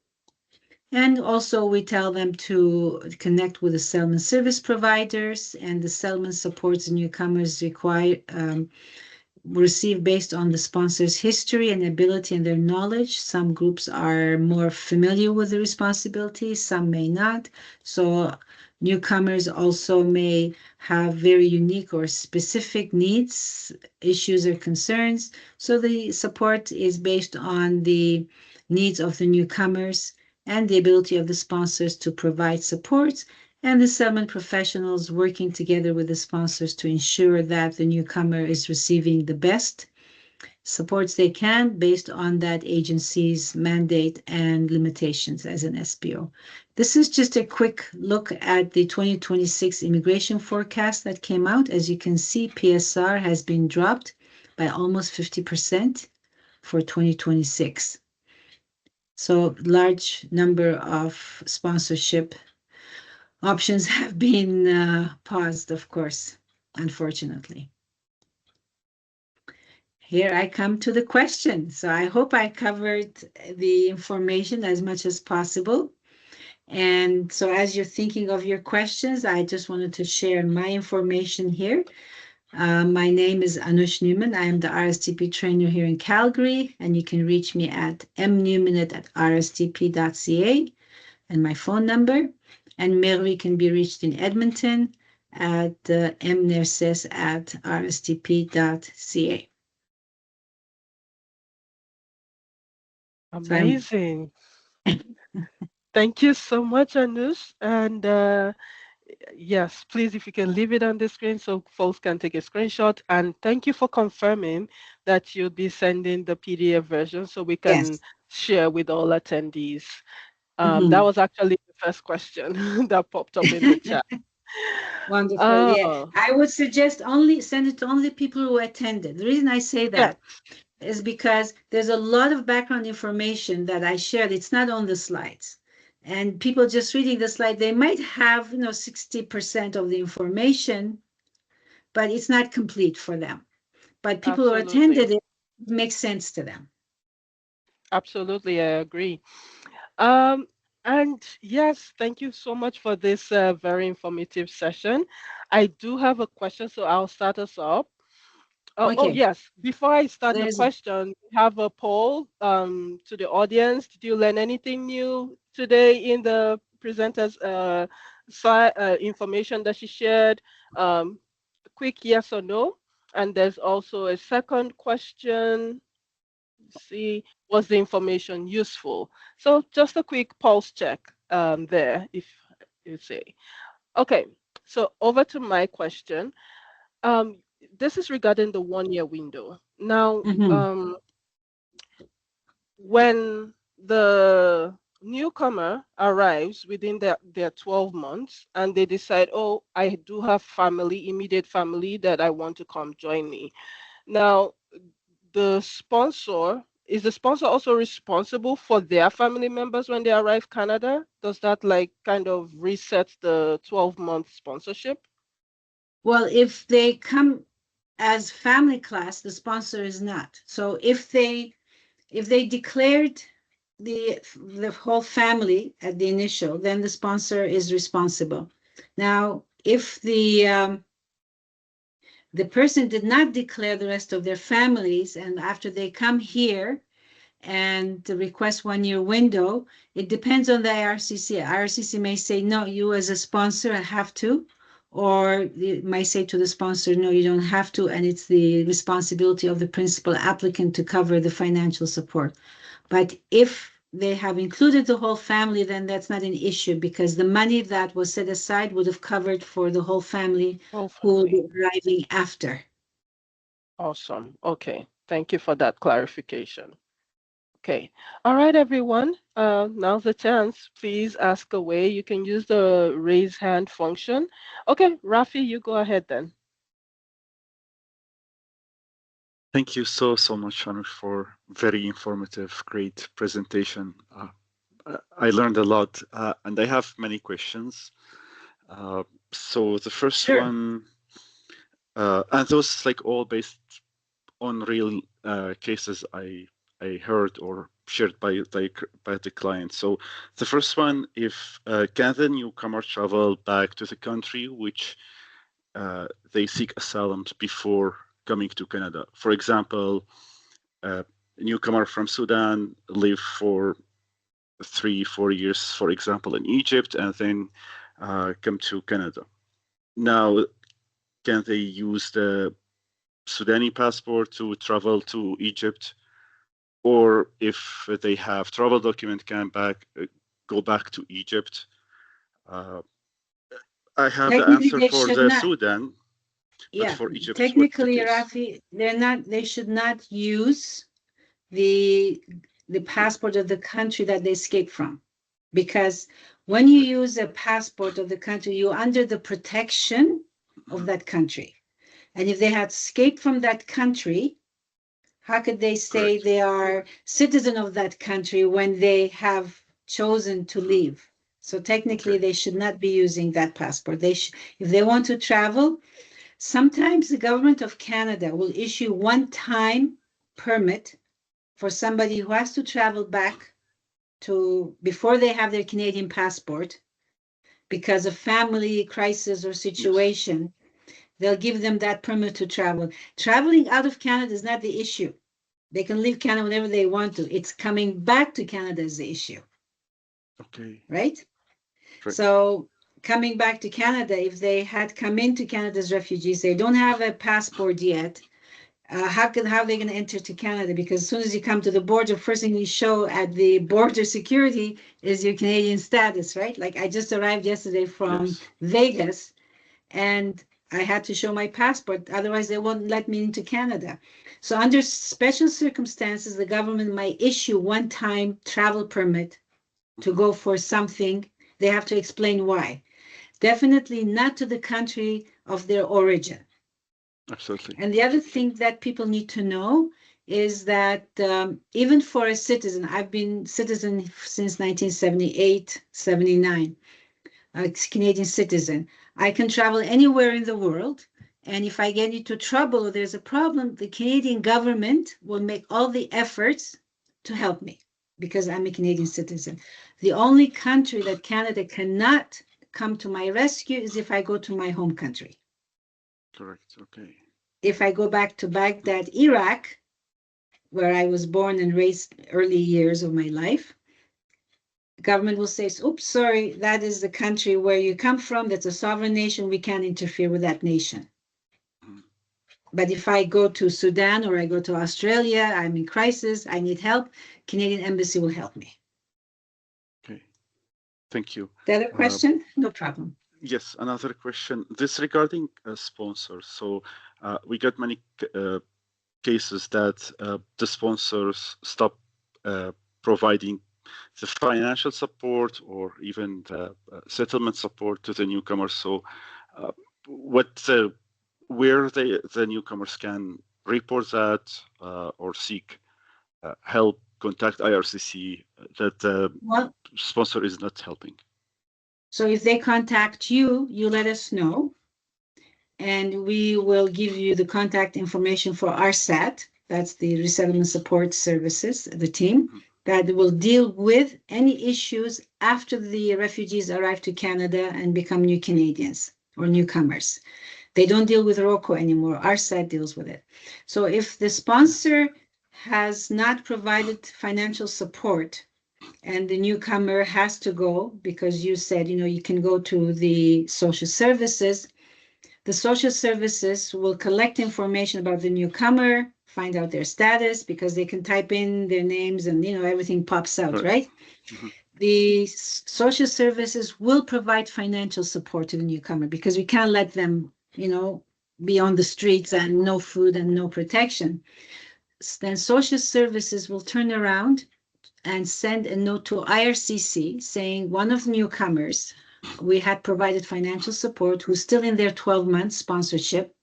And also, we tell them to connect with the settlement service providers, and the settlement supports the newcomers require received based on the sponsor's history and ability and their knowledge. Some groups are more familiar with the responsibility, some may not. So newcomers also may have very unique or specific needs, issues, or concerns. So the support is based on the needs of the newcomers and the ability of the sponsors to provide support, and the settlement professionals working together with the sponsors to ensure that the newcomer is receiving the best supports they can based on that agency's mandate and limitations as an SBO. This is just a quick look at the 2026 immigration forecast that came out. As you can see, PSR has been dropped by almost 50% for 2026. So large number of sponsorship options have been paused, of course, unfortunately. Here I come to the question. So I hope I covered the information as much as possible. And so as you're thinking of your questions, I just wanted to share my information here. My name is Anush Newman. I am the RSTP trainer here in Calgary, and you can reach me at mnewman@rstp.ca. and my phone number. And Mary can be reached in Edmonton at mnurses@rstp.ca. So Amazing. Thank you so much, Anush. And yes, please, if you can leave it on the screen so folks can take a screenshot. And thank you for confirming that you'll be sending the PDF version so we can yes. share with all attendees. That Mhm. was actually the first question that popped up in the chat. Wonderful. Yeah. Oh, I would suggest only send it to only people who attended. The reason I say yes, that is because there's a lot of background information that I shared. It's not on the slides. And people just reading the slide, they might have, 60% of the information, but it's not complete for them. But people who absolutely. attended it, it makes sense to them. Absolutely, I agree. Um, and yes, thank you so much for this very informative session. I do have a question, so I'll start us off. Oh Okay. yes. Before I start the There's question, we have a poll to the audience. Did you learn anything new today in the presenter's information that she shared? Quick yes or no. And there's also a second question. See, was the information useful? So just a quick pulse check there, if you say. Okay, so over to my question. Um, this is regarding the 1 year window. Now, Mhm. when the newcomer arrives within their 12 months and they decide, oh, I do have family, immediate family that I want to come join me. Now, is the sponsor also responsible for their family members when they arrive Canada? Does that like kind of reset the 12-month sponsorship? Well, if they come as family class, the sponsor is not. So if they declared the whole family at the initial, then the sponsor is responsible. Now, if the person did not declare the rest of their families, and after they come here and request 1 year window, it depends on the IRCC. IRCC may say, no, you as a sponsor have to, or it might say to the sponsor, no, you don't have to, and it's the responsibility of the principal applicant to cover the financial support. But if they have included the whole family, then that's not an issue because the money that was set aside would have covered for the whole family Oh, who will family. be arriving after. Awesome. Okay. Thank you for that clarification. Okay. All right, everyone. Now's the chance. Please ask away. You can use the raise hand function. Okay, Rafi, you go ahead then. Thank you so much, Anush, for very informative, great presentation. I learned a lot, and I have many questions. So the first Sure. one, and those like all based on real cases I heard or shared by the client. So the first one, if can the newcomer travel back to the country which they seek asylum before coming to Canada? For example, a newcomer from Sudan live for 3-4 years, for example, in Egypt, and then come to Canada. Now, can they use the Sudani passport to travel to Egypt? Or if they have travel document, can go back to Egypt? Uh, I have the Technically, answer they for should the not. Sudan, but Yeah, for Egypt, what's the technically, case? Rafi, they're not. They should not use the Okay, passport of the country that they escaped from, because when you right. use a passport of the country, you're under the protection of Mhm. that country. And if they had escaped from that country, how could they say Correct. they are citizen of that country when they have chosen to Mhm. leave? So technically, Okay. they should not be using that passport. If they want to travel, sometimes the government of Canada will issue one-time permit for somebody who has to travel back to before they have their Canadian passport because of family crisis or Yes. situation. They'll give them that permit to travel. Traveling out of Canada is not the issue. They can leave Canada whenever they want to. It's coming back to Canada is the issue, Okay. right? Right. So coming back to Canada, if they had come into Canada as refugees, they don't have a passport yet. How are they going to enter to Canada? Because as soon as you come to the border, first thing you show at the border security is your Canadian status, right? Like I just arrived yesterday from Yes. Vegas, and I had to show my passport. Otherwise, they won't let me into Canada. So under special circumstances, the government might issue one-time travel permit to Mhm. go for something. They have to explain why. Definitely not to the country of their origin. Absolutely. And the other thing that people need to know is that even for a citizen, I've been citizen since 1978, 79, a Canadian citizen. I can travel anywhere in the world. And if I get into trouble or there's a problem, the Canadian government will make all the efforts to help me because I'm a Canadian citizen. The only country that Canada cannot come to my rescue is if I go to my home country. Correct. Okay. If I go back to Baghdad, Iraq, where I was born and raised early years of my life, the government will say, oops, sorry, that is the country where you come from. That's a sovereign nation. We can't interfere with that nation. Mhm. But if I go to Sudan or I go to Australia, I'm in crisis, I need help, Canadian Embassy will help me. Okay. Thank you. The other Uh, question? No problem. yes. Another question. This regarding sponsors. So we got many cases that the sponsors stop providing the financial support or even the settlement support to the newcomers. So, uh, what where the newcomers can report that or seek help, contact IRCC that the Well, sponsor is not helping. so if they contact you, you let us know, and we will give you the contact information for RSAT. That's the Resettlement Support Services, the team Mhm. that will deal with any issues after the refugees arrive to Canada and become new Canadians or newcomers. They don't deal with ROCO anymore. RSAT deals with it. So if the sponsor has not provided financial support and the newcomer has to go because you said, you can go to the social services, the social services will collect information about the newcomer, find out their status because they can type in their names and everything pops out, Right. right? Mhm. The social services will provide financial support to the newcomer because we can't let them, be on the streets and no food and no protection. Then social services will turn around and send a note to IRCC saying one of the newcomers we had provided financial support who's still in their 12-month sponsorship.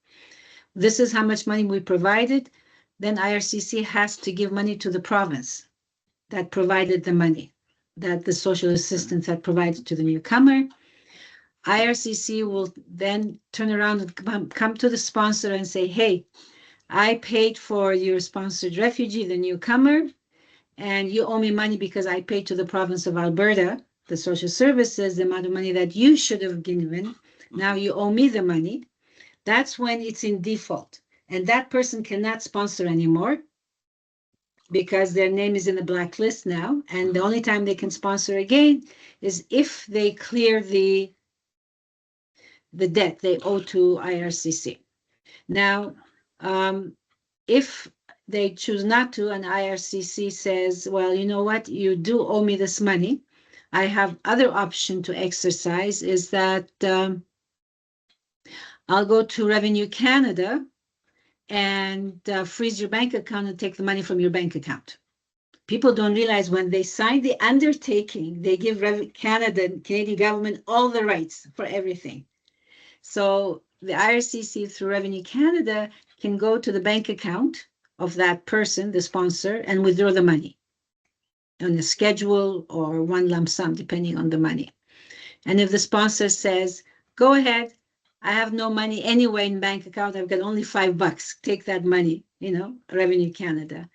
This is how much money we provided. Then IRCC has to give money to the province that provided the money that the social Okay. assistance had provided to the newcomer. IRCC will then turn around and come to the sponsor and say, hey, I paid for your sponsored refugee, the newcomer, and you owe me money because I paid to the province of Alberta, the social services, the amount of money that you should have given. Now you owe me the money. That's when it's in default. And that person cannot sponsor anymore because their name is in the blacklist now. And the only time they can sponsor again is if they clear the debt they owe to IRCC. Now, if they choose not to, and IRCC says, well, you know what, you do owe me this money, I have other option to exercise is that I'll go to Revenue Canada and freeze your bank account and take the money from your bank account. People don't realize when they sign the undertaking, they give Canadian government all the rights for everything. So the IRCC through Revenue Canada can go to the bank account of that person, the sponsor, and withdraw the money on a schedule or one lump sum, depending on the money. And if the sponsor says, go ahead, I have no money anyway in bank account, I've got only $5, take that money, Revenue Canada.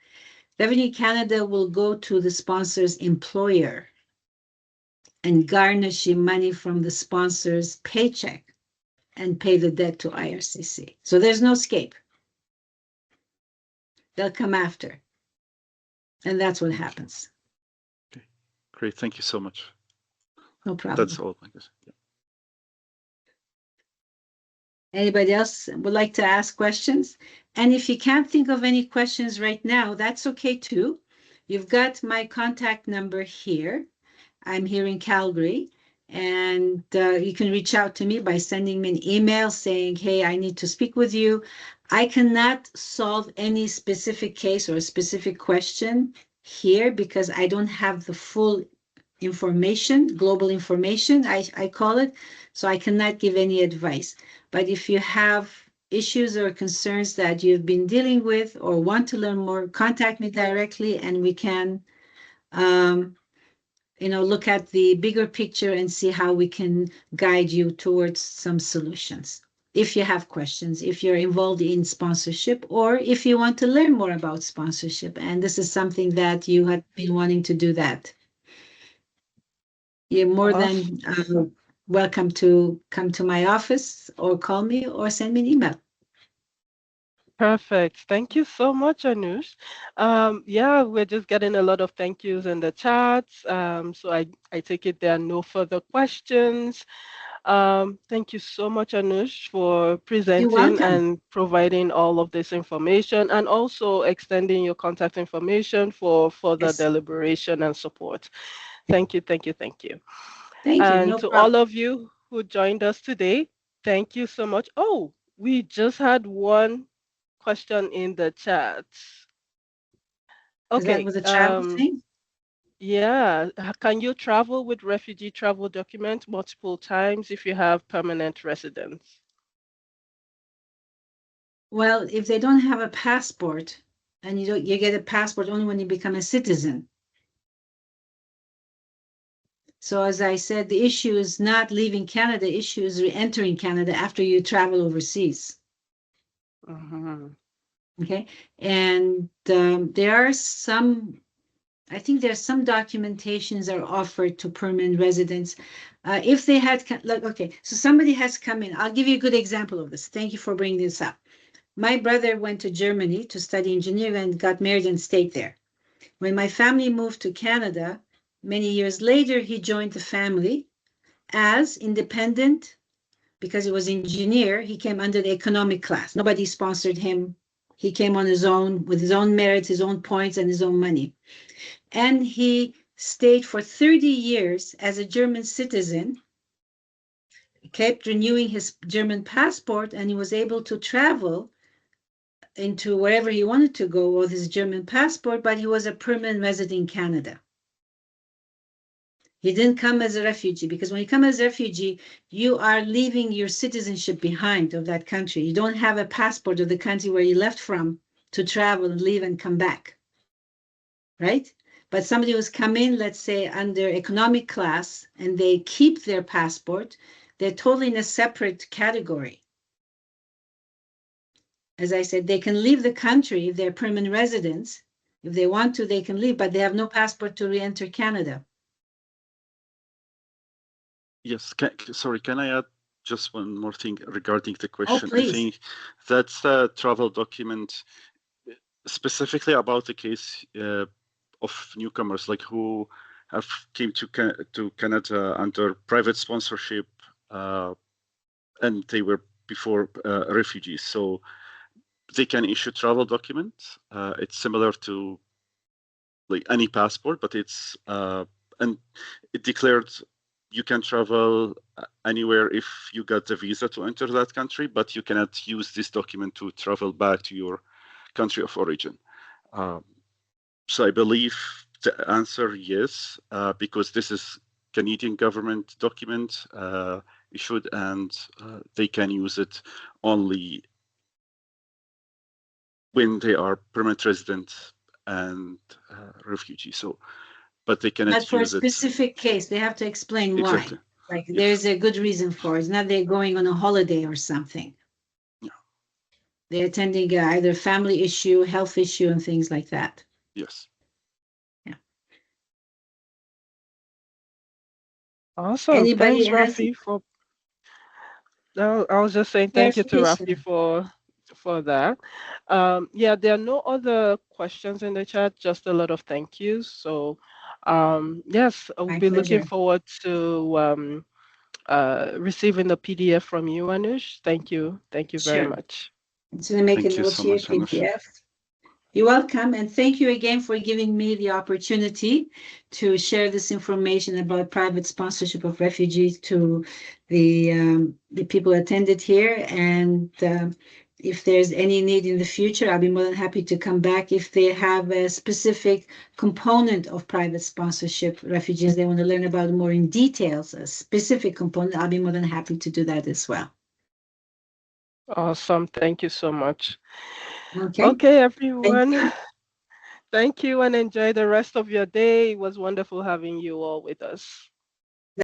Revenue Canada will go to the sponsor's employer and garnish money from the sponsor's paycheck and pay the debt to IRCC. So there's no escape. They'll come after. And that's what happens. Okay. Great. Thank you so much. No problem. That's all, I guess. Yeah. Anybody else would like to ask questions? And if you can't think of any questions right now, that's okay too. You've got my contact number here. I'm here in Calgary. And you can reach out to me by sending me an email saying, hey, I need to speak with you. I cannot solve any specific case or a specific question here because I don't have the full information, global information, I call it. So I cannot give any advice. But if you have issues or concerns that you've been dealing with or want to learn more, contact me directly and we can look at the bigger picture and see how we can guide you towards some solutions. If you have questions, if you're involved in sponsorship, or if you want to learn more about sponsorship, and this is something that you have been wanting to do that, you're more than welcome to come to my office or call me or send me an email. Perfect. Thank you so much, Anush. Yeah, we're just getting a lot of thank yous in the chats. So I take it there are no further questions. Thank you so much, Anush, for presenting and providing all of this information and also extending your contact information for further deliberation and support. Thank you, thank you, thank you. And No to problem. all of you who joined us today, thank you so much. Oh, we just had one question in the chat. Is that Okay. with the travel thing? Yeah. Can you travel with refugee travel document multiple times if you have permanent residence? Well, if they don't have a passport, and you get a passport only when you become a citizen. So as I said, the issue is not leaving Canada. The issue is re-entering Canada after you travel overseas. Okay, and there are some. I think there's some documentations are offered to permanent residents. If they had, okay, so somebody has come in. I'll give you a good example of this. Thank you for bringing this up. My brother went to Germany to study engineering and got married and stayed there. When my family moved to Canada, many years later, he joined the family as independent because he was engineer. He came under the economic class. Nobody sponsored him. He came on his own with his own merits, his own points, and his own money. And he stayed for 30 years as a German citizen, kept renewing his German passport, and he was able to travel into wherever he wanted to go with his German passport, but he was a permanent resident in Canada. He didn't come as a refugee because when you come as a refugee, you are leaving your citizenship behind of that country. You don't have a passport of the country where you left from to travel and leave and come back, right? But somebody who's come in, let's say, under economic class, and they keep their passport, they're totally in a separate category. As I said, they can leave the country if they're permanent residents. If they want to, they can leave, but they have no passport to re-enter Canada. Yes, sorry, can I add just one more thing regarding the Oh, question? I please. think that's a travel document specifically about the case of newcomers, like who have came to Canada under private sponsorship, and they were before refugees. So they can issue travel documents. It's similar to like any passport, but it's and it declared you can travel anywhere if you got the visa to enter that country, but you cannot use this document to travel back to your country of origin. So I believe the answer yes, because this is Canadian government document issued, and they can use it only when they are permanent resident and refugee. So, but they cannot But for a use it specific case, they have to explain why. exactly. Like Yes. there's a good reason for it. It's not they're going on a holiday or something. Yeah. They're attending either family issue, health issue, and things like that. Yes. Yeah. Awesome. Anybody Thanks, has Rafi, for. No, I was just saying thank you to Rafi clarification? for that. Yeah, there are no other questions in the chat, just a lot of thank yous. So, yes, I'll My be looking pleasure. forward to receiving the PDF from you, Anush. Thank you. Thank you very Sure. much. I'm just going to make a Thank you note so here, much, Anush. PDF. You're welcome. And thank you again for giving me the opportunity to share this information about private sponsorship of refugees to the people who attended here. And if there's any need in the future, I'll be more than happy to come back. If they have a specific component of private sponsorship refugees, they want to learn about more in details, a specific component, I'll be more than happy to do that as well. Awesome. Thank you so much. Okay. Okay, Thank everyone. you. Thank you and enjoy the rest of your day. It was wonderful having you all with us.